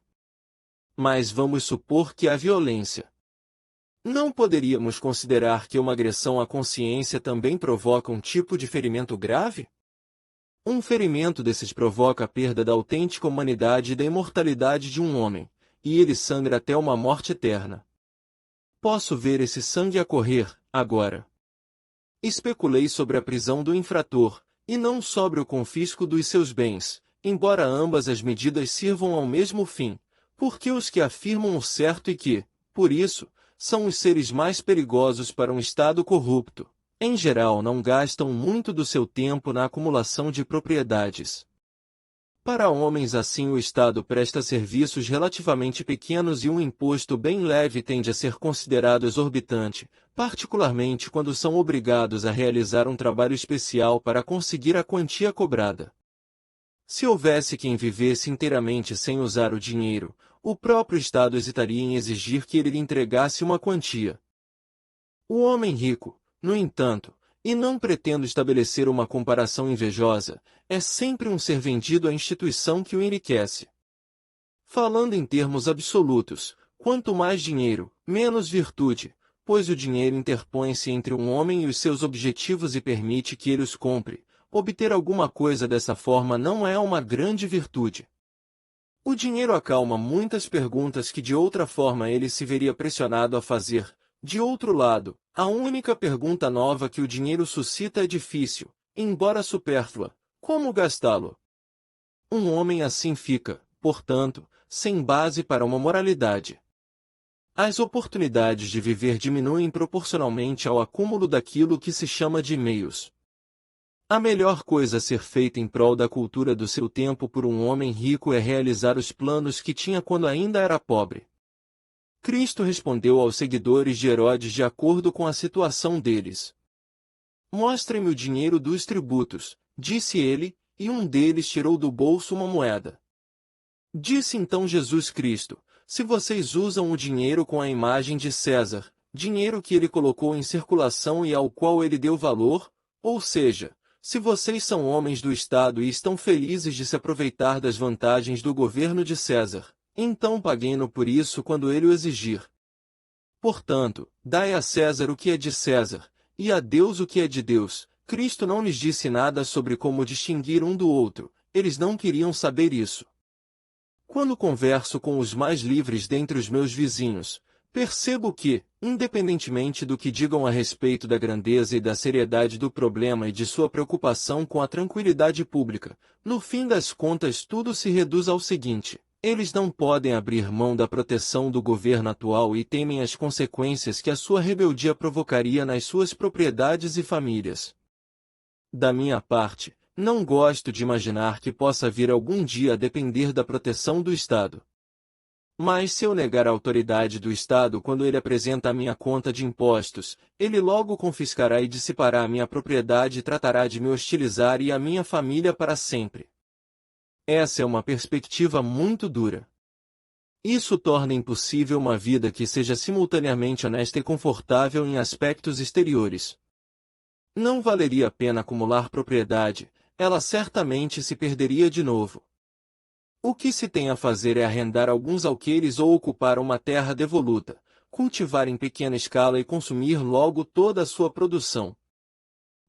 Mas vamos supor que há violência. Não poderíamos considerar que uma agressão à consciência também provoca um tipo de ferimento grave? Um ferimento desses provoca a perda da autêntica humanidade e da imortalidade de um homem, e ele sangra até uma morte eterna. Posso ver esse sangue a correr, agora. Especulei sobre a prisão do infrator, e não sobre o confisco dos seus bens, embora ambas as medidas sirvam ao mesmo fim, porque os que afirmam o certo e que, por isso, são os seres mais perigosos para um Estado corrupto, em geral não gastam muito do seu tempo na acumulação de propriedades. Para homens assim o Estado presta serviços relativamente pequenos e um imposto bem leve tende a ser considerado exorbitante, particularmente quando são obrigados a realizar um trabalho especial para conseguir a quantia cobrada. Se houvesse quem vivesse inteiramente sem usar o dinheiro, o próprio Estado hesitaria em exigir que ele lhe entregasse uma quantia. O homem rico, no entanto, e não pretendo estabelecer uma comparação invejosa, é sempre um ser vendido à instituição que o enriquece. Falando em termos absolutos, quanto mais dinheiro, menos virtude, pois o dinheiro interpõe-se entre um homem e os seus objetivos e permite que ele os compre. Obter alguma coisa dessa forma não é uma grande virtude. O dinheiro acalma muitas perguntas que de outra forma ele se veria pressionado a fazer. De outro lado, a única pergunta nova que o dinheiro suscita é difícil, embora supérflua: como gastá-lo? Um homem assim fica, portanto, sem base para uma moralidade. As oportunidades de viver diminuem proporcionalmente ao acúmulo daquilo que se chama de meios. A melhor coisa a ser feita em prol da cultura do seu tempo por um homem rico é realizar os planos que tinha quando ainda era pobre. Cristo respondeu aos seguidores de Herodes de acordo com a situação deles. Mostrem-me o dinheiro dos tributos, disse ele, e um deles tirou do bolso uma moeda. Disse então Jesus Cristo: se vocês usam o dinheiro com a imagem de César, dinheiro que ele colocou em circulação e ao qual ele deu valor, ou seja, se vocês são homens do Estado e estão felizes de se aproveitar das vantagens do governo de César, então paguem-no por isso quando ele o exigir. Portanto, dai a César o que é de César, e a Deus o que é de Deus. Cristo não lhes disse nada sobre como distinguir um do outro, eles não queriam saber isso. Quando converso com os mais livres dentre os meus vizinhos, percebo que, independentemente do que digam a respeito da grandeza e da seriedade do problema e de sua preocupação com a tranquilidade pública, no fim das contas tudo se reduz ao seguinte: eles não podem abrir mão da proteção do governo atual e temem as consequências que a sua rebeldia provocaria nas suas propriedades e famílias. Da minha parte, não gosto de imaginar que possa vir algum dia a depender da proteção do Estado. Mas se eu negar a autoridade do Estado quando ele apresenta a minha conta de impostos, ele logo confiscará e dissipará a minha propriedade e tratará de me hostilizar e a minha família para sempre. Essa é uma perspectiva muito dura. Isso torna impossível uma vida que seja simultaneamente honesta e confortável em aspectos exteriores. Não valeria a pena acumular propriedade, ela certamente se perderia de novo. O que se tem a fazer é arrendar alguns alqueires ou ocupar uma terra devoluta, cultivar em pequena escala e consumir logo toda a sua produção.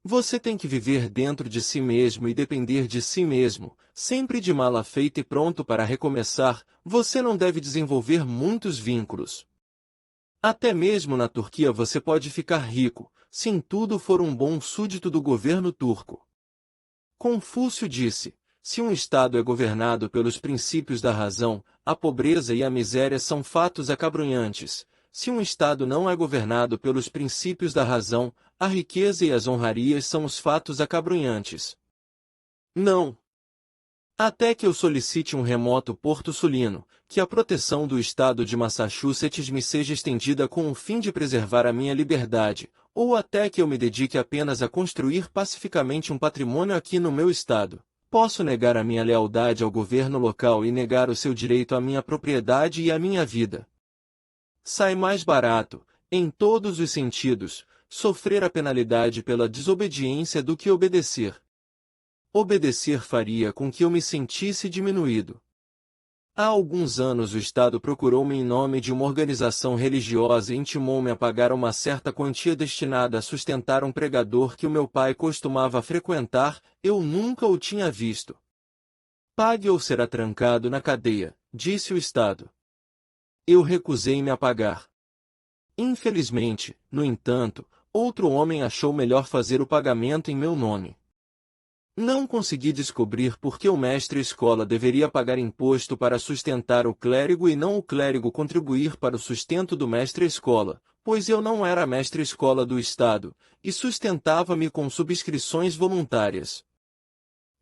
Você tem que viver dentro de si mesmo e depender de si mesmo, sempre de mala feita e pronto para recomeçar. Você não deve desenvolver muitos vínculos. Até mesmo na Turquia você pode ficar rico, se em tudo for um bom súdito do governo turco. Confúcio disse: se um Estado é governado pelos princípios da razão, a pobreza e a miséria são fatos acabrunhantes. Se um Estado não é governado pelos princípios da razão, a riqueza e as honrarias são os fatos acabrunhantes. Não. Até que eu solicite um remoto porto sulino, que a proteção do Estado de Massachusetts me seja estendida com o fim de preservar a minha liberdade, ou até que eu me dedique apenas a construir pacificamente um patrimônio aqui no meu Estado. Posso negar a minha lealdade ao governo local e negar o seu direito à minha propriedade e à minha vida. Sai mais barato, em todos os sentidos, sofrer a penalidade pela desobediência do que obedecer. Obedecer faria com que eu me sentisse diminuído. Há alguns anos o Estado procurou-me em nome de uma organização religiosa e intimou-me a pagar uma certa quantia destinada a sustentar um pregador que o meu pai costumava frequentar. Eu nunca o tinha visto. Pague ou será trancado na cadeia, disse o Estado. Eu recusei-me a pagar. Infelizmente, no entanto, outro homem achou melhor fazer o pagamento em meu nome. Não consegui descobrir por que o mestre-escola deveria pagar imposto para sustentar o clérigo e não o clérigo contribuir para o sustento do mestre-escola, pois eu não era mestre-escola do Estado, e sustentava-me com subscrições voluntárias.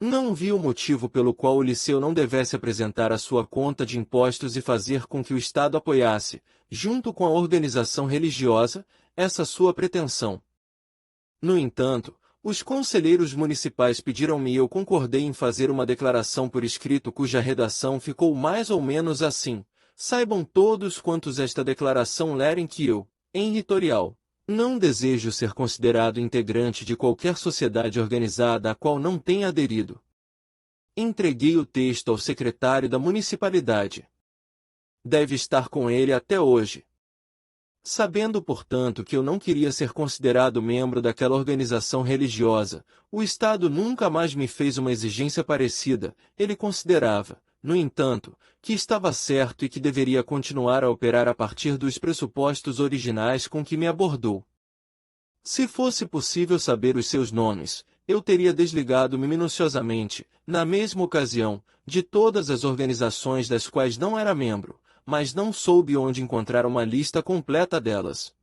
Não vi o motivo pelo qual o liceu não devesse apresentar a sua conta de impostos e fazer com que o Estado apoiasse, junto com a organização religiosa, essa sua pretensão. No entanto, os conselheiros municipais pediram-me e eu concordei em fazer uma declaração por escrito cuja redação ficou mais ou menos assim: saibam todos quantos esta declaração lerem que eu, Henry Torial, não desejo ser considerado integrante de qualquer sociedade organizada a qual não tenha aderido. Entreguei o texto ao secretário da municipalidade. Deve estar com ele até hoje. Sabendo, portanto, que eu não queria ser considerado membro daquela organização religiosa, o Estado nunca mais me fez uma exigência parecida. Ele considerava, no entanto, que estava certo e que deveria continuar a operar a partir dos pressupostos originais com que me abordou. Se fosse possível saber os seus nomes, eu teria desligado-me minuciosamente, na mesma ocasião, de todas as organizações das quais não era membro, mas não soube onde encontrar uma lista completa delas.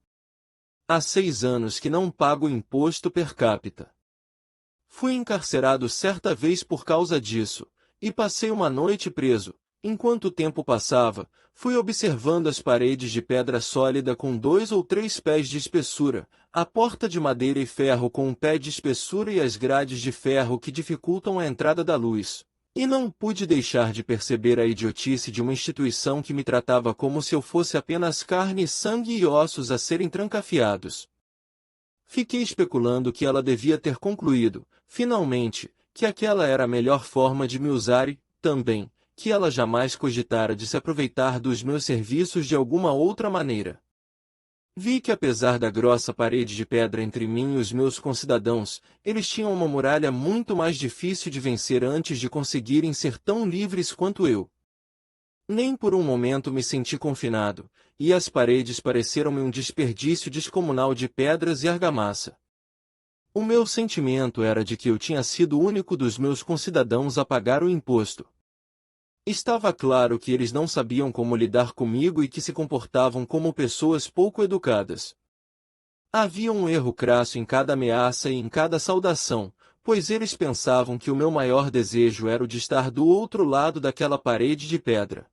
Há 6 anos que não pago imposto per capita. Fui encarcerado certa vez por causa disso, e passei uma noite preso. Enquanto o tempo passava, fui observando as paredes de pedra sólida com 2 ou 3 pés de espessura, a porta de madeira e ferro com 1 pé de espessura e as grades de ferro que dificultam a entrada da luz. E não pude deixar de perceber a idiotice de uma instituição que me tratava como se eu fosse apenas carne, sangue e ossos a serem trancafiados. Fiquei especulando que ela devia ter concluído, finalmente, que aquela era a melhor forma de me usar e, também, que ela jamais cogitara de se aproveitar dos meus serviços de alguma outra maneira. Vi que apesar da grossa parede de pedra entre mim e os meus concidadãos, eles tinham uma muralha muito mais difícil de vencer antes de conseguirem ser tão livres quanto eu. Nem por um momento me senti confinado, e as paredes pareceram-me um desperdício descomunal de pedras e argamassa. O meu sentimento era de que eu tinha sido o único dos meus concidadãos a pagar o imposto. Estava claro que eles não sabiam como lidar comigo e que se comportavam como pessoas pouco educadas. Havia um erro crasso em cada ameaça e em cada saudação, pois eles pensavam que o meu maior desejo era o de estar do outro lado daquela parede de pedra.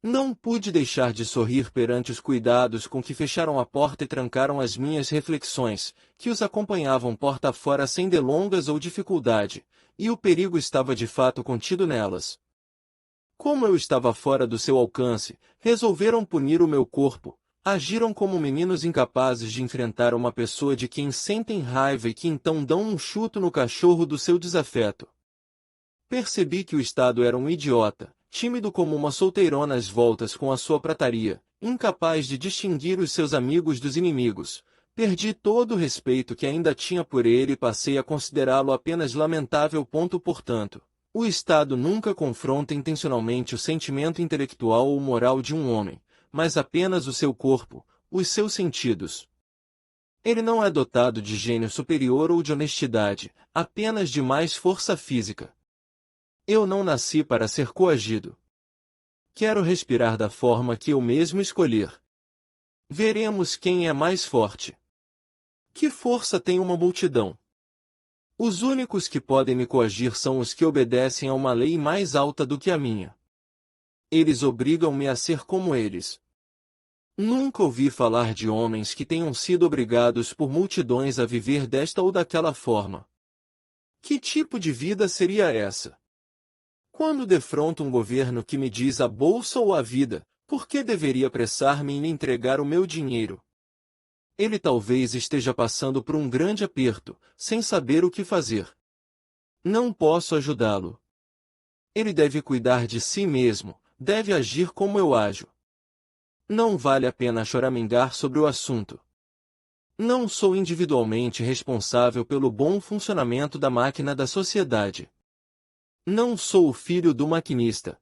Não pude deixar de sorrir perante os cuidados com que fecharam a porta e trancaram as minhas reflexões, que os acompanhavam porta fora sem delongas ou dificuldade, e o perigo estava de fato contido nelas. Como eu estava fora do seu alcance, resolveram punir o meu corpo, agiram como meninos incapazes de enfrentar uma pessoa de quem sentem raiva e que então dão um chuto no cachorro do seu desafeto. Percebi que o Estado era um idiota, tímido como uma solteirona às voltas com a sua prataria, incapaz de distinguir os seus amigos dos inimigos. Perdi todo o respeito que ainda tinha por ele e passei a considerá-lo apenas lamentável. Portanto, o Estado nunca confronta intencionalmente o sentimento intelectual ou moral de um homem, mas apenas o seu corpo, os seus sentidos. Ele não é dotado de gênio superior ou de honestidade, apenas de mais força física. Eu não nasci para ser coagido. Quero respirar da forma que eu mesmo escolher. Veremos quem é mais forte. Que força tem uma multidão? Os únicos que podem me coagir são os que obedecem a uma lei mais alta do que a minha. Eles obrigam-me a ser como eles. Nunca ouvi falar de homens que tenham sido obrigados por multidões a viver desta ou daquela forma. Que tipo de vida seria essa? Quando defronto um governo que me diz a bolsa ou a vida, por que deveria apressar-me em lhe entregar o meu dinheiro? Ele talvez esteja passando por um grande aperto, sem saber o que fazer. Não posso ajudá-lo. Ele deve cuidar de si mesmo, deve agir como eu ajo. Não vale a pena choramingar sobre o assunto. Não sou individualmente responsável pelo bom funcionamento da máquina da sociedade. Não sou o filho do maquinista.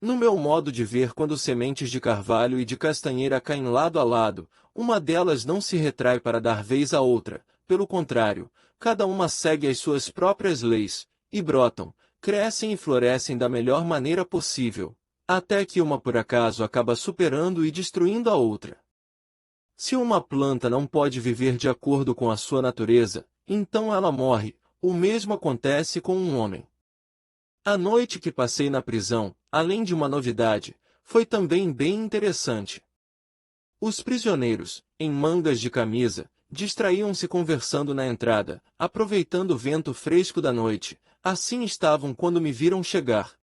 No meu modo de ver, quando sementes de carvalho e de castanheira caem lado a lado, uma delas não se retrai para dar vez à outra, pelo contrário, cada uma segue as suas próprias leis, e brotam, crescem e florescem da melhor maneira possível, até que uma por acaso acaba superando e destruindo a outra. Se uma planta não pode viver de acordo com a sua natureza, então ela morre. O mesmo acontece com um homem. A noite que passei na prisão, além de uma novidade, foi também bem interessante. Os prisioneiros, em mangas de camisa, distraíam-se conversando na entrada, aproveitando o vento fresco da noite. Assim estavam quando me viram chegar.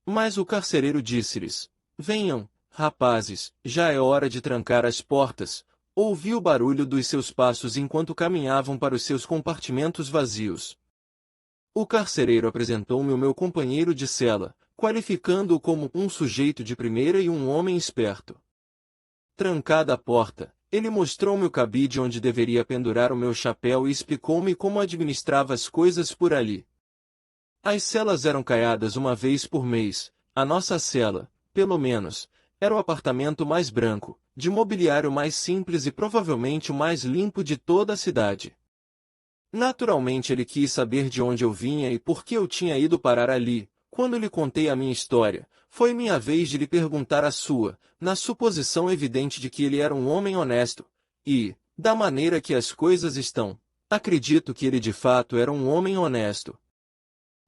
Mas o carcereiro disse-lhes: "Venham, rapazes, já é hora de trancar as portas." Ouvi o barulho dos seus passos enquanto caminhavam para os seus compartimentos vazios. O carcereiro apresentou-me o meu companheiro de cela, qualificando-o como um sujeito de primeira e um homem esperto. Trancada a porta, ele mostrou-me o cabide onde deveria pendurar o meu chapéu e explicou-me como administrava as coisas por ali. As celas eram caiadas uma vez por mês. A nossa cela, pelo menos, era o apartamento mais branco, de mobiliário mais simples e provavelmente o mais limpo de toda a cidade. Naturalmente ele quis saber de onde eu vinha e por que eu tinha ido parar ali. Quando lhe contei a minha história, foi minha vez de lhe perguntar a sua, na suposição evidente de que ele era um homem honesto, e, da maneira que as coisas estão, acredito que ele de fato era um homem honesto.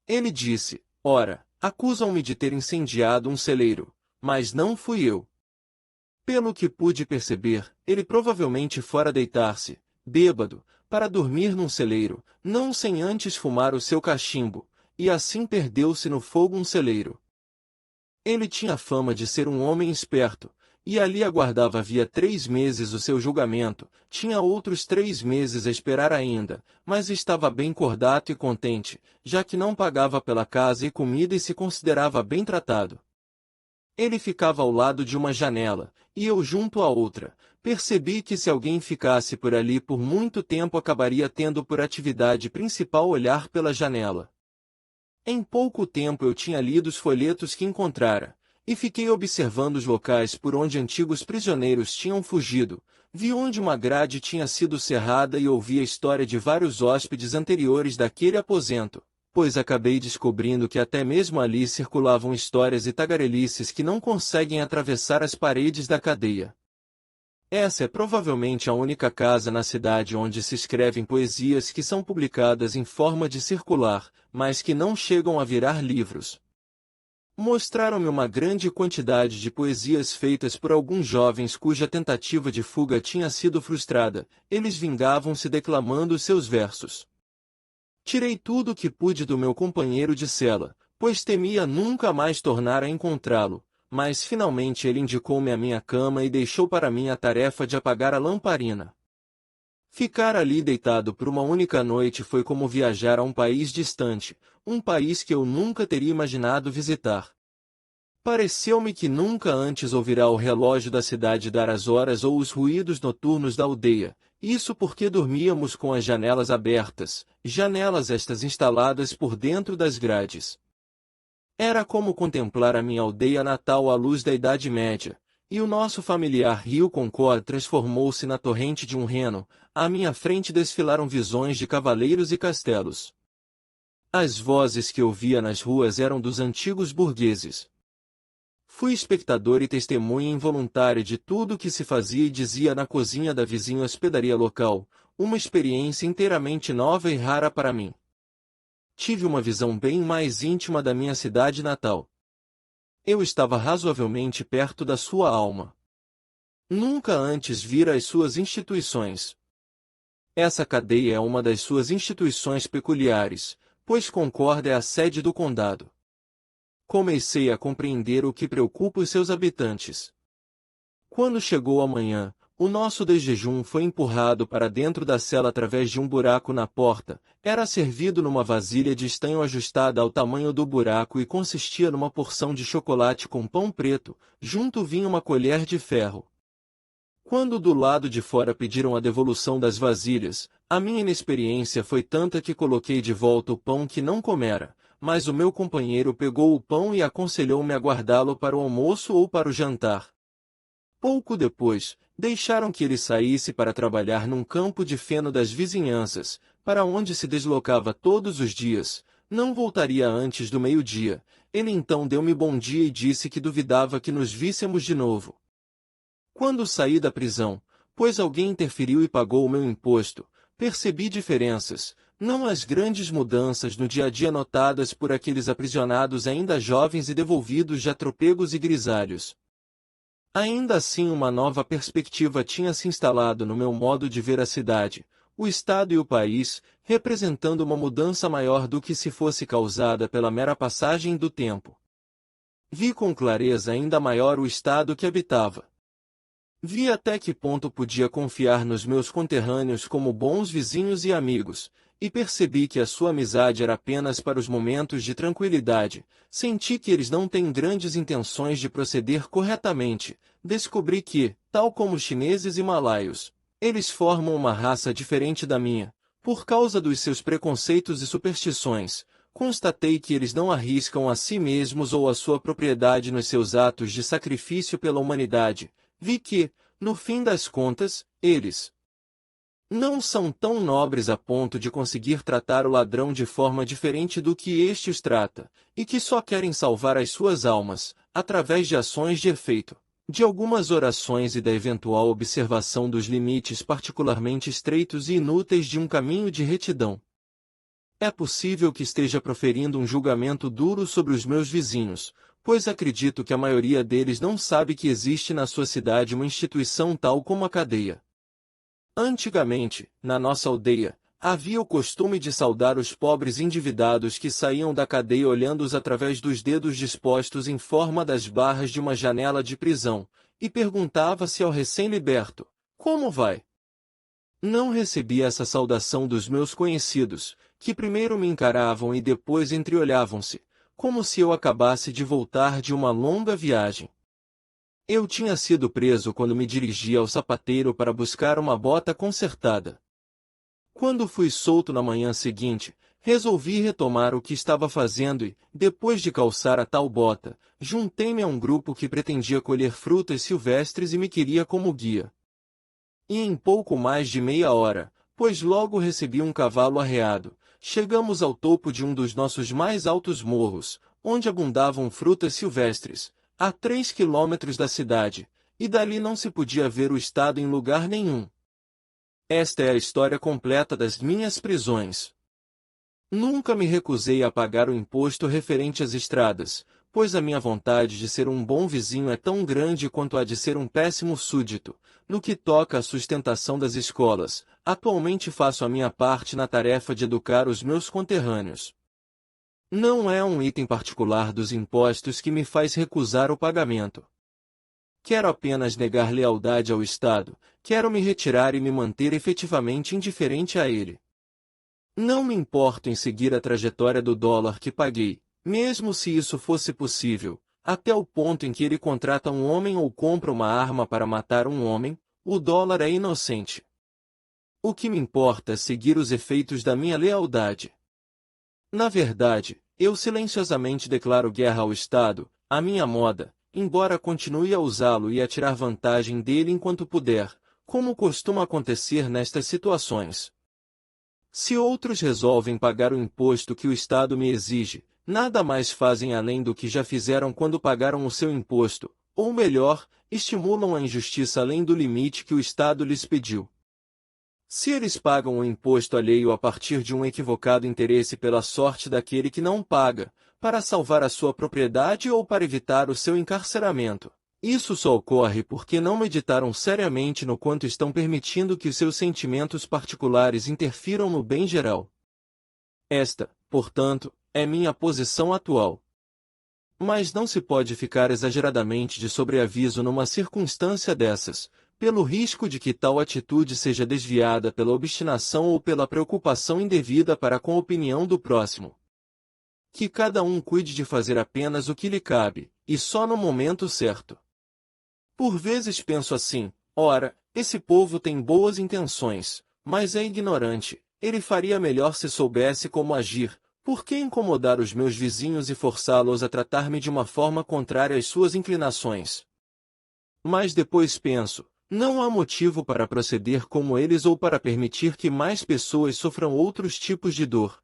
Ele disse, ora, acusam-me de ter incendiado um celeiro, mas não fui eu. Pelo que pude perceber, ele provavelmente fora deitar-se, bêbado, para dormir num celeiro, não sem antes fumar o seu cachimbo, e assim perdeu-se no fogo um celeiro. Ele tinha fama de ser um homem esperto, e ali aguardava havia 3 meses o seu julgamento, tinha outros 3 meses a esperar ainda, mas estava bem cordato e contente, já que não pagava pela casa e comida e se considerava bem tratado. Ele ficava ao lado de uma janela, e eu junto à outra. Percebi que se alguém ficasse por ali por muito tempo acabaria tendo por atividade principal olhar pela janela. Em pouco tempo eu tinha lido os folhetos que encontrara, e fiquei observando os locais por onde antigos prisioneiros tinham fugido, vi onde uma grade tinha sido cerrada e ouvi a história de vários hóspedes anteriores daquele aposento, pois acabei descobrindo que até mesmo ali circulavam histórias e tagarelices que não conseguem atravessar as paredes da cadeia. Essa é provavelmente a única casa na cidade onde se escrevem poesias que são publicadas em forma de circular, mas que não chegam a virar livros. Mostraram-me uma grande quantidade de poesias feitas por alguns jovens cuja tentativa de fuga tinha sido frustrada, eles vingavam-se declamando seus versos. Tirei tudo o que pude do meu companheiro de cela, pois temia nunca mais tornar a encontrá-lo, mas finalmente ele indicou-me a minha cama e deixou para mim a tarefa de apagar a lamparina. Ficar ali deitado por uma única noite foi como viajar a um país distante, um país que eu nunca teria imaginado visitar. Pareceu-me que nunca antes ouvirá o relógio da cidade dar as horas ou os ruídos noturnos da aldeia, isso porque dormíamos com as janelas abertas, janelas estas instaladas por dentro das grades. Era como contemplar a minha aldeia natal à luz da Idade Média, e o nosso familiar rio Concorde transformou-se na torrente de um Reno. À minha frente desfilaram visões de cavaleiros e castelos. As vozes que ouvia nas ruas eram dos antigos burgueses. Fui espectador e testemunha involuntária de tudo o que se fazia e dizia na cozinha da vizinha hospedaria local, uma experiência inteiramente nova e rara para mim. Tive uma visão bem mais íntima da minha cidade natal. Eu estava razoavelmente perto da sua alma. Nunca antes vira as suas instituições. Essa cadeia é uma das suas instituições peculiares, pois Concorde é a sede do condado. Comecei a compreender o que preocupa os seus habitantes. Quando chegou a manhã, o nosso desjejum foi empurrado para dentro da cela através de um buraco na porta, era servido numa vasilha de estanho ajustada ao tamanho do buraco e consistia numa porção de chocolate com pão preto, junto vinha uma colher de ferro. Quando do lado de fora pediram a devolução das vasilhas, a minha inexperiência foi tanta que coloquei de volta o pão que não comera, mas o meu companheiro pegou o pão e aconselhou-me a guardá-lo para o almoço ou para o jantar. Pouco depois, deixaram que ele saísse para trabalhar num campo de feno das vizinhanças, para onde se deslocava todos os dias, não voltaria antes do meio-dia. Ele então deu-me bom dia e disse que duvidava que nos víssemos de novo. Quando saí da prisão, pois alguém interferiu e pagou o meu imposto, percebi diferenças, não as grandes mudanças no dia a dia notadas por aqueles aprisionados ainda jovens e devolvidos já tropegos e grisalhos. Ainda assim uma nova perspectiva tinha se instalado no meu modo de ver a cidade, o estado e o país, representando uma mudança maior do que se fosse causada pela mera passagem do tempo. Vi com clareza ainda maior o estado que habitava. Vi até que ponto podia confiar nos meus conterrâneos como bons vizinhos e amigos, e percebi que a sua amizade era apenas para os momentos de tranquilidade. Senti que eles não têm grandes intenções de proceder corretamente. Descobri que, tal como os chineses e malaios, eles formam uma raça diferente da minha, por causa dos seus preconceitos e superstições. Constatei que eles não arriscam a si mesmos ou a sua propriedade nos seus atos de sacrifício pela humanidade. Vi que, no fim das contas, eles não são tão nobres a ponto de conseguir tratar o ladrão de forma diferente do que este os trata, e que só querem salvar as suas almas, através de ações de efeito, de algumas orações e da eventual observação dos limites particularmente estreitos e inúteis de um caminho de retidão. É possível que esteja proferindo um julgamento duro sobre os meus vizinhos, pois acredito que a maioria deles não sabe que existe na sua cidade uma instituição tal como a cadeia. Antigamente, na nossa aldeia, havia o costume de saudar os pobres endividados que saíam da cadeia olhando-os através dos dedos dispostos em forma das barras de uma janela de prisão, e perguntava-se ao recém-liberto: como vai? Não recebi essa saudação dos meus conhecidos, que primeiro me encaravam e depois entreolhavam-se, como se eu acabasse de voltar de uma longa viagem. Eu tinha sido preso quando me dirigia ao sapateiro para buscar uma bota consertada. Quando fui solto na manhã seguinte, resolvi retomar o que estava fazendo e, depois de calçar a tal bota, juntei-me a um grupo que pretendia colher frutas silvestres e me queria como guia. E em pouco mais de meia hora, pois logo recebi um cavalo arreado, chegamos ao topo de um dos nossos mais altos morros, onde abundavam frutas silvestres, a 3 quilômetros da cidade, e dali não se podia ver o estado em lugar nenhum. Esta é a história completa das minhas prisões. Nunca me recusei a pagar o imposto referente às estradas, pois a minha vontade de ser um bom vizinho é tão grande quanto a de ser um péssimo súdito. No que toca à sustentação das escolas, atualmente faço a minha parte na tarefa de educar os meus conterrâneos. Não é um item particular dos impostos que me faz recusar o pagamento. Quero apenas negar lealdade ao Estado, quero me retirar e me manter efetivamente indiferente a ele. Não me importo em seguir a trajetória do dólar que paguei, mesmo se isso fosse possível, até o ponto em que ele contrata um homem ou compra uma arma para matar um homem. O dólar é inocente. O que me importa é seguir os efeitos da minha lealdade. Na verdade, eu silenciosamente declaro guerra ao Estado, à minha moda, embora continue a usá-lo e a tirar vantagem dele enquanto puder, como costuma acontecer nestas situações. Se outros resolvem pagar o imposto que o Estado me exige, nada mais fazem além do que já fizeram quando pagaram o seu imposto, ou melhor, estimulam a injustiça além do limite que o Estado lhes pediu. Se eles pagam o imposto alheio a partir de um equivocado interesse pela sorte daquele que não paga, para salvar a sua propriedade ou para evitar o seu encarceramento, isso só ocorre porque não meditaram seriamente no quanto estão permitindo que os seus sentimentos particulares interfiram no bem geral. Esta, portanto, é minha posição atual. Mas não se pode ficar exageradamente de sobreaviso numa circunstância dessas, pelo risco de que tal atitude seja desviada pela obstinação ou pela preocupação indevida para com a opinião do próximo. Que cada um cuide de fazer apenas o que lhe cabe, e só no momento certo. Por vezes penso assim: ora, esse povo tem boas intenções, mas é ignorante, ele faria melhor se soubesse como agir. Por que incomodar os meus vizinhos e forçá-los a tratar-me de uma forma contrária às suas inclinações? Mas depois penso, não há motivo para proceder como eles ou para permitir que mais pessoas sofram outros tipos de dor.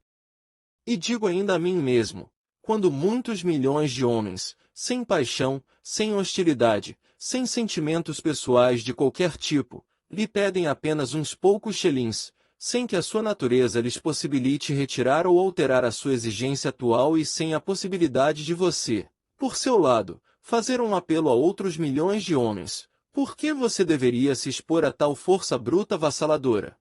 E digo ainda a mim mesmo, quando muitos milhões de homens, sem paixão, sem hostilidade, sem sentimentos pessoais de qualquer tipo, lhe pedem apenas uns poucos xelins, sem que a sua natureza lhes possibilite retirar ou alterar a sua exigência atual e sem a possibilidade de você, por seu lado, fazer um apelo a outros milhões de homens, por que você deveria se expor a tal força bruta avassaladora?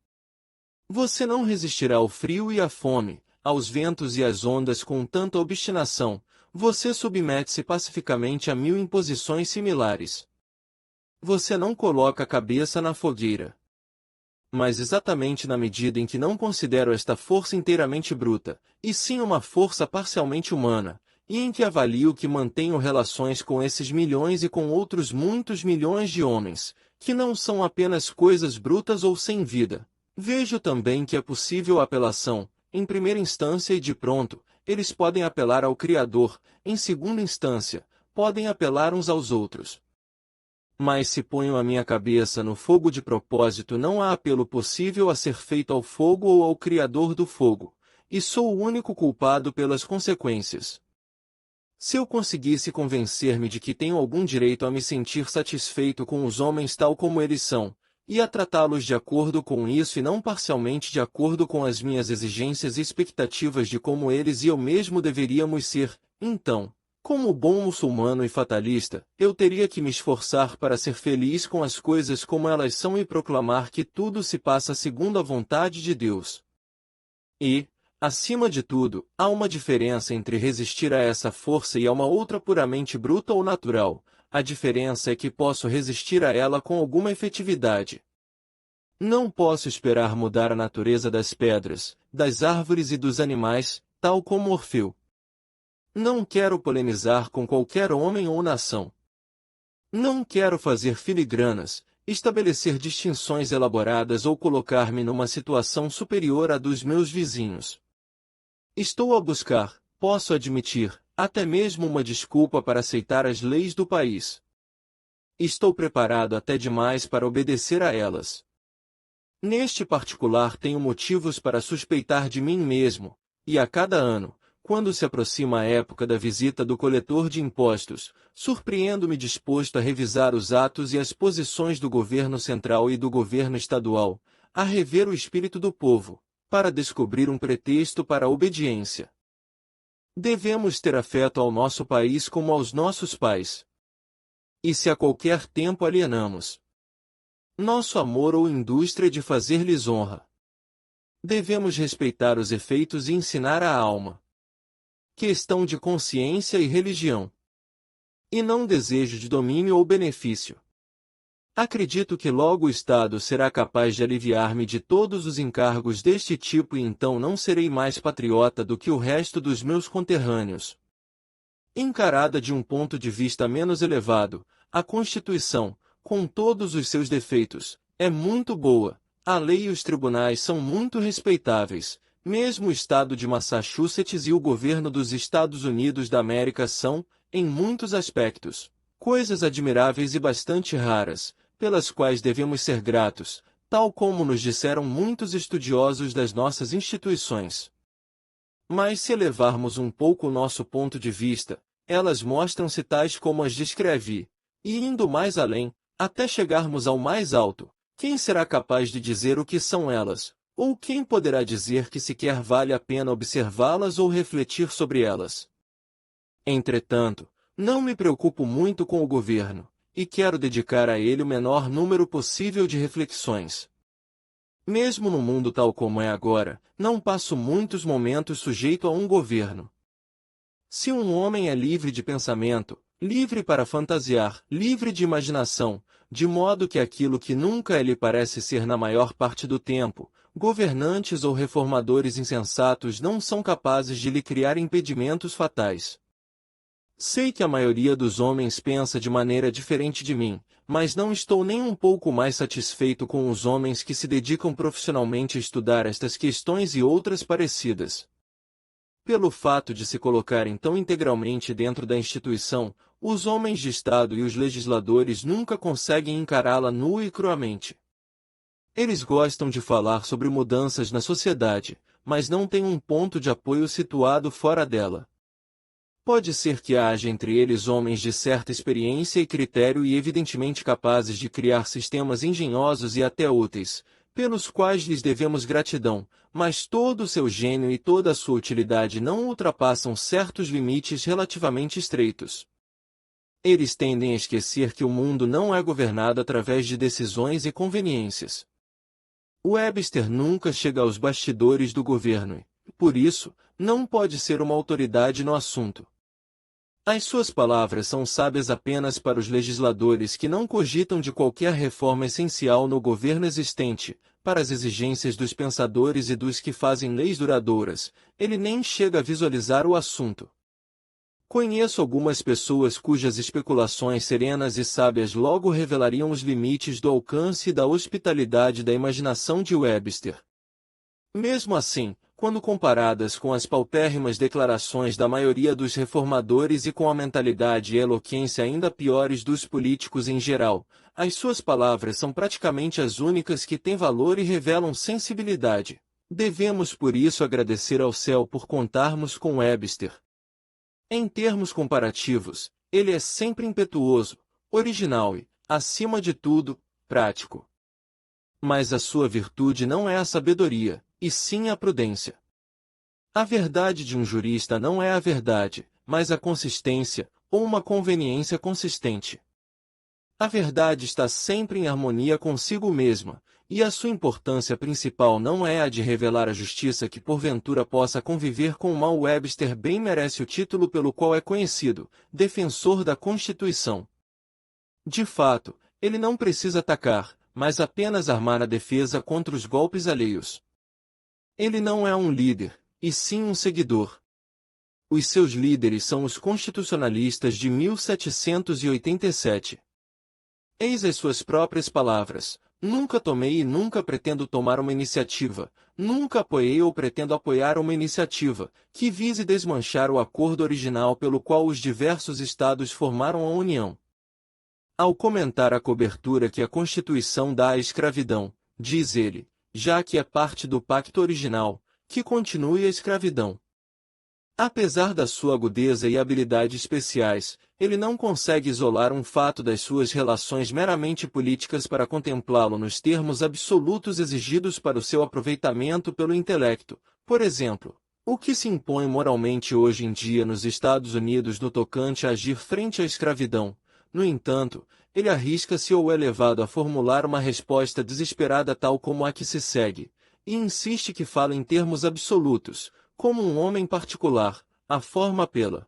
Você não resistirá ao frio e à fome, aos ventos e às ondas com tanta obstinação, você submete-se pacificamente a 1000 imposições similares. Você não coloca a cabeça na fogueira. Mas exatamente na medida em que não considero esta força inteiramente bruta, e sim uma força parcialmente humana, e em que avalio que mantenho relações com esses milhões e com outros muitos milhões de homens, que não são apenas coisas brutas ou sem vida, vejo também que é possível a apelação, em primeira instância e de pronto, eles podem apelar ao Criador, em segunda instância, podem apelar uns aos outros. Mas se ponho a minha cabeça no fogo de propósito, não há apelo possível a ser feito ao fogo ou ao Criador do fogo, e sou o único culpado pelas consequências. Se eu conseguisse convencer-me de que tenho algum direito a me sentir satisfeito com os homens tal como eles são, e a tratá-los de acordo com isso e não parcialmente de acordo com as minhas exigências e expectativas de como eles e eu mesmo deveríamos ser, então, como bom muçulmano e fatalista, eu teria que me esforçar para ser feliz com as coisas como elas são e proclamar que tudo se passa segundo a vontade de Deus. E, acima de tudo, há uma diferença entre resistir a essa força e a uma outra puramente bruta ou natural. A diferença é que posso resistir a ela com alguma efetividade. Não posso esperar mudar a natureza das pedras, das árvores e dos animais, tal como Orfeu. Não quero polemizar com qualquer homem ou nação. Não quero fazer filigranas, estabelecer distinções elaboradas ou colocar-me numa situação superior à dos meus vizinhos. Estou a buscar, posso admitir, até mesmo uma desculpa para aceitar as leis do país. Estou preparado até demais para obedecer a elas. Neste particular tenho motivos para suspeitar de mim mesmo, e a cada ano, quando se aproxima a época da visita do coletor de impostos, surpreendo-me disposto a revisar os atos e as posições do governo central e do governo estadual, a rever o espírito do povo, para descobrir um pretexto para a obediência. Devemos ter afeto ao nosso país como aos nossos pais. E se a qualquer tempo alienamos nosso amor ou indústria de fazer-lhes honra, devemos respeitar os efeitos e ensinar a alma. Questão de consciência e religião. E não desejo de domínio ou benefício. Acredito que logo o Estado será capaz de aliviar-me de todos os encargos deste tipo e então não serei mais patriota do que o resto dos meus conterrâneos. Encarada de um ponto de vista menos elevado, a Constituição, com todos os seus defeitos, é muito boa, a lei e os tribunais são muito respeitáveis. Mesmo o estado de Massachusetts e o governo dos Estados Unidos da América são, em muitos aspectos, coisas admiráveis e bastante raras, pelas quais devemos ser gratos, tal como nos disseram muitos estudiosos das nossas instituições. Mas se elevarmos um pouco o nosso ponto de vista, elas mostram-se tais como as descrevi, e indo mais além, até chegarmos ao mais alto, quem será capaz de dizer o que são elas? Ou quem poderá dizer que sequer vale a pena observá-las ou refletir sobre elas? Entretanto, não me preocupo muito com o governo, e quero dedicar a ele o menor número possível de reflexões. Mesmo no mundo tal como é agora, não passo muitos momentos sujeito a um governo. Se um homem é livre de pensamento, livre para fantasiar, livre de imaginação, de modo que aquilo que nunca lhe parece ser na maior parte do tempo, governantes ou reformadores insensatos não são capazes de lhe criar impedimentos fatais. Sei que a maioria dos homens pensa de maneira diferente de mim, mas não estou nem um pouco mais satisfeito com os homens que se dedicam profissionalmente a estudar estas questões e outras parecidas. Pelo fato de se colocarem tão integralmente dentro da instituição, os homens de Estado e os legisladores nunca conseguem encará-la nua e cruamente. Eles gostam de falar sobre mudanças na sociedade, mas não têm um ponto de apoio situado fora dela. Pode ser que haja entre eles homens de certa experiência e critério e evidentemente capazes de criar sistemas engenhosos e até úteis, pelos quais lhes devemos gratidão, mas todo o seu gênio e toda a sua utilidade não ultrapassam certos limites relativamente estreitos. Eles tendem a esquecer que o mundo não é governado através de decisões e conveniências. Webster nunca chega aos bastidores do governo e, por isso, não pode ser uma autoridade no assunto. As suas palavras são sábias apenas para os legisladores que não cogitam de qualquer reforma essencial no governo existente, para as exigências dos pensadores e dos que fazem leis duradouras, ele nem chega a visualizar o assunto. Conheço algumas pessoas cujas especulações serenas e sábias logo revelariam os limites do alcance e da hospitalidade da imaginação de Webster. Mesmo assim, quando comparadas com as paupérrimas declarações da maioria dos reformadores e com a mentalidade e eloquência ainda piores dos políticos em geral, as suas palavras são praticamente as únicas que têm valor e revelam sensibilidade. Devemos por isso agradecer ao céu por contarmos com Webster. Em termos comparativos, ele é sempre impetuoso, original e, acima de tudo, prático. Mas a sua virtude não é a sabedoria, e sim a prudência. A verdade de um jurista não é a verdade, mas a consistência, ou uma conveniência consistente. A verdade está sempre em harmonia consigo mesma, e a sua importância principal não é a de revelar a justiça que porventura possa conviver com o mal. Webster bem merece o título pelo qual é conhecido, defensor da Constituição. De fato, ele não precisa atacar, mas apenas armar a defesa contra os golpes alheios. Ele não é um líder, e sim um seguidor. Os seus líderes são os constitucionalistas de 1787. Eis as suas próprias palavras: nunca tomei e nunca pretendo tomar uma iniciativa, nunca apoiei ou pretendo apoiar uma iniciativa, que vise desmanchar o acordo original pelo qual os diversos estados formaram a União. Ao comentar a cobertura que a Constituição dá à escravidão, diz ele, já que é parte do pacto original, que continue a escravidão. Apesar da sua agudeza e habilidade especiais, ele não consegue isolar um fato das suas relações meramente políticas para contemplá-lo nos termos absolutos exigidos para o seu aproveitamento pelo intelecto. Por exemplo, o que se impõe moralmente hoje em dia nos Estados Unidos no tocante a agir frente à escravidão. No entanto, ele arrisca-se ou é levado a formular uma resposta desesperada tal como a que se segue, e insiste que fala em termos absolutos, como um homem particular, a forma pela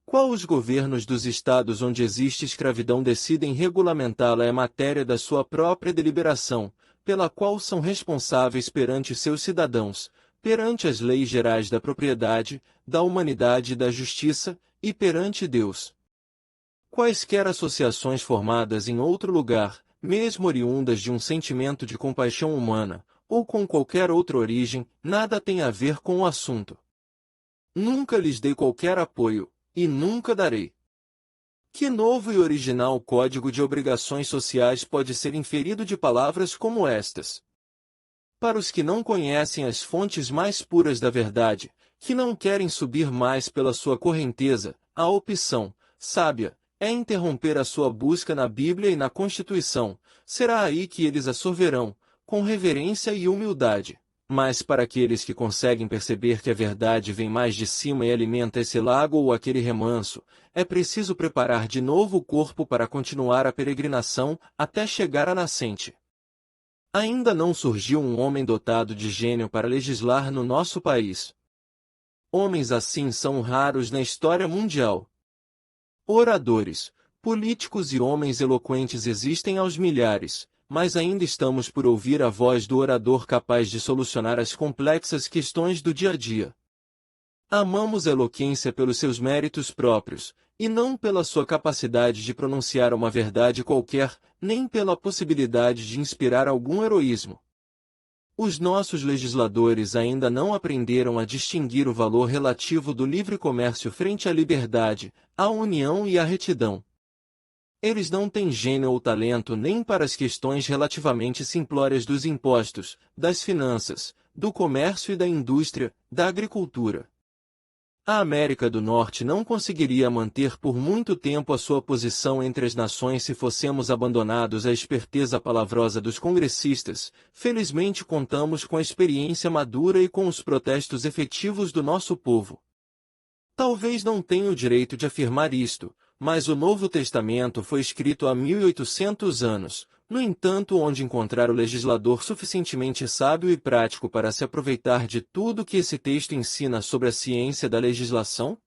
qual os governos dos estados onde existe escravidão decidem regulamentá-la é matéria da sua própria deliberação, pela qual são responsáveis perante seus cidadãos, perante as leis gerais da propriedade, da humanidade e da justiça, e perante Deus. Quaisquer associações formadas em outro lugar, mesmo oriundas de um sentimento de compaixão humana, ou com qualquer outra origem, nada tem a ver com o assunto. Nunca lhes dei qualquer apoio, e nunca darei. Que novo e original código de obrigações sociais pode ser inferido de palavras como estas? Para os que não conhecem as fontes mais puras da verdade, que não querem subir mais pela sua correnteza, a opção, sábia, é interromper a sua busca na Bíblia e na Constituição, será aí que eles a sorverão, com reverência e humildade. Mas para aqueles que conseguem perceber que a verdade vem mais de cima e alimenta esse lago ou aquele remanso, é preciso preparar de novo o corpo para continuar a peregrinação até chegar à nascente. Ainda não surgiu um homem dotado de gênio para legislar no nosso país. Homens assim são raros na história mundial. Oradores, políticos e homens eloquentes existem aos milhares, mas ainda estamos por ouvir a voz do orador capaz de solucionar as complexas questões do dia a dia. Amamos a eloquência pelos seus méritos próprios, e não pela sua capacidade de pronunciar uma verdade qualquer, nem pela possibilidade de inspirar algum heroísmo. Os nossos legisladores ainda não aprenderam a distinguir o valor relativo do livre comércio frente à liberdade, à união e à retidão. Eles não têm gênio ou talento nem para as questões relativamente simplórias dos impostos, das finanças, do comércio e da indústria, da agricultura. A América do Norte não conseguiria manter por muito tempo a sua posição entre as nações se fossemos abandonados à esperteza palavrosa dos congressistas. Felizmente contamos com a experiência madura e com os protestos efetivos do nosso povo. Talvez não tenha o direito de afirmar isto, mas o Novo Testamento foi escrito há 1800 anos, no entanto, onde encontrar o legislador suficientemente sábio e prático para se aproveitar de tudo que esse texto ensina sobre a ciência da legislação?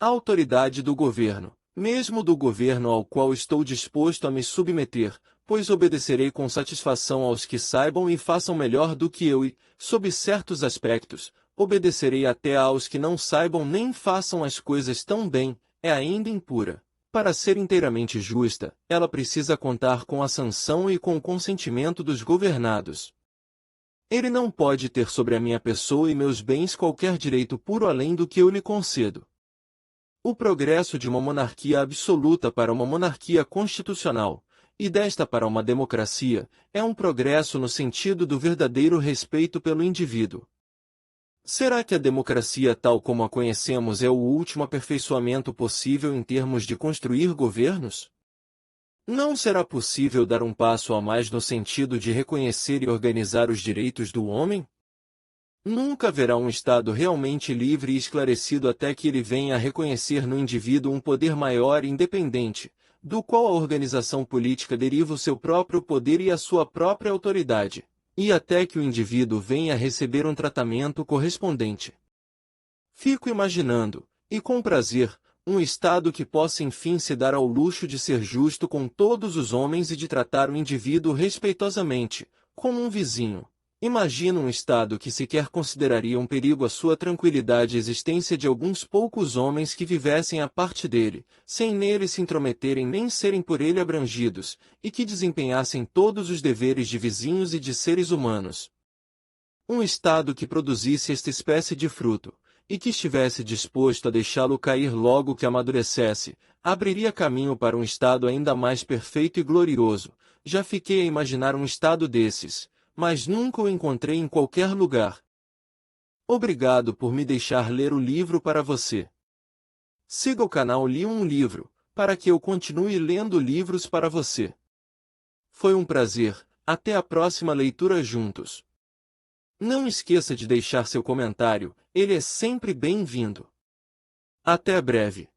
A autoridade do governo, mesmo do governo ao qual estou disposto a me submeter, pois obedecerei com satisfação aos que saibam e façam melhor do que eu e, sob certos aspectos, obedecerei até aos que não saibam nem façam as coisas tão bem, é ainda impura. Para ser inteiramente justa, ela precisa contar com a sanção e com o consentimento dos governados. Ele não pode ter sobre a minha pessoa e meus bens qualquer direito puro além do que eu lhe concedo. O progresso de uma monarquia absoluta para uma monarquia constitucional, e desta para uma democracia, é um progresso no sentido do verdadeiro respeito pelo indivíduo. Será que a democracia tal como a conhecemos é o último aperfeiçoamento possível em termos de construir governos? Não será possível dar um passo a mais no sentido de reconhecer e organizar os direitos do homem? Nunca haverá um Estado realmente livre e esclarecido até que ele venha a reconhecer no indivíduo um poder maior e independente, do qual a organização política deriva o seu próprio poder e a sua própria autoridade, e até que o indivíduo venha a receber um tratamento correspondente. Fico imaginando, e com prazer, um Estado que possa enfim se dar ao luxo de ser justo com todos os homens e de tratar o indivíduo respeitosamente, como um vizinho. Imagino um Estado que sequer consideraria um perigo à sua tranquilidade a existência de alguns poucos homens que vivessem à parte dele, sem nele se intrometerem nem serem por ele abrangidos, e que desempenhassem todos os deveres de vizinhos e de seres humanos. Um Estado que produzisse esta espécie de fruto, e que estivesse disposto a deixá-lo cair logo que amadurecesse, abriria caminho para um Estado ainda mais perfeito e glorioso. Já fiquei a imaginar um Estado desses, mas nunca o encontrei em qualquer lugar. Obrigado por me deixar ler o livro para você. Siga o canal Li um Livro, para que eu continue lendo livros para você. Foi um prazer, até a próxima leitura juntos. Não esqueça de deixar seu comentário, ele é sempre bem-vindo. Até breve.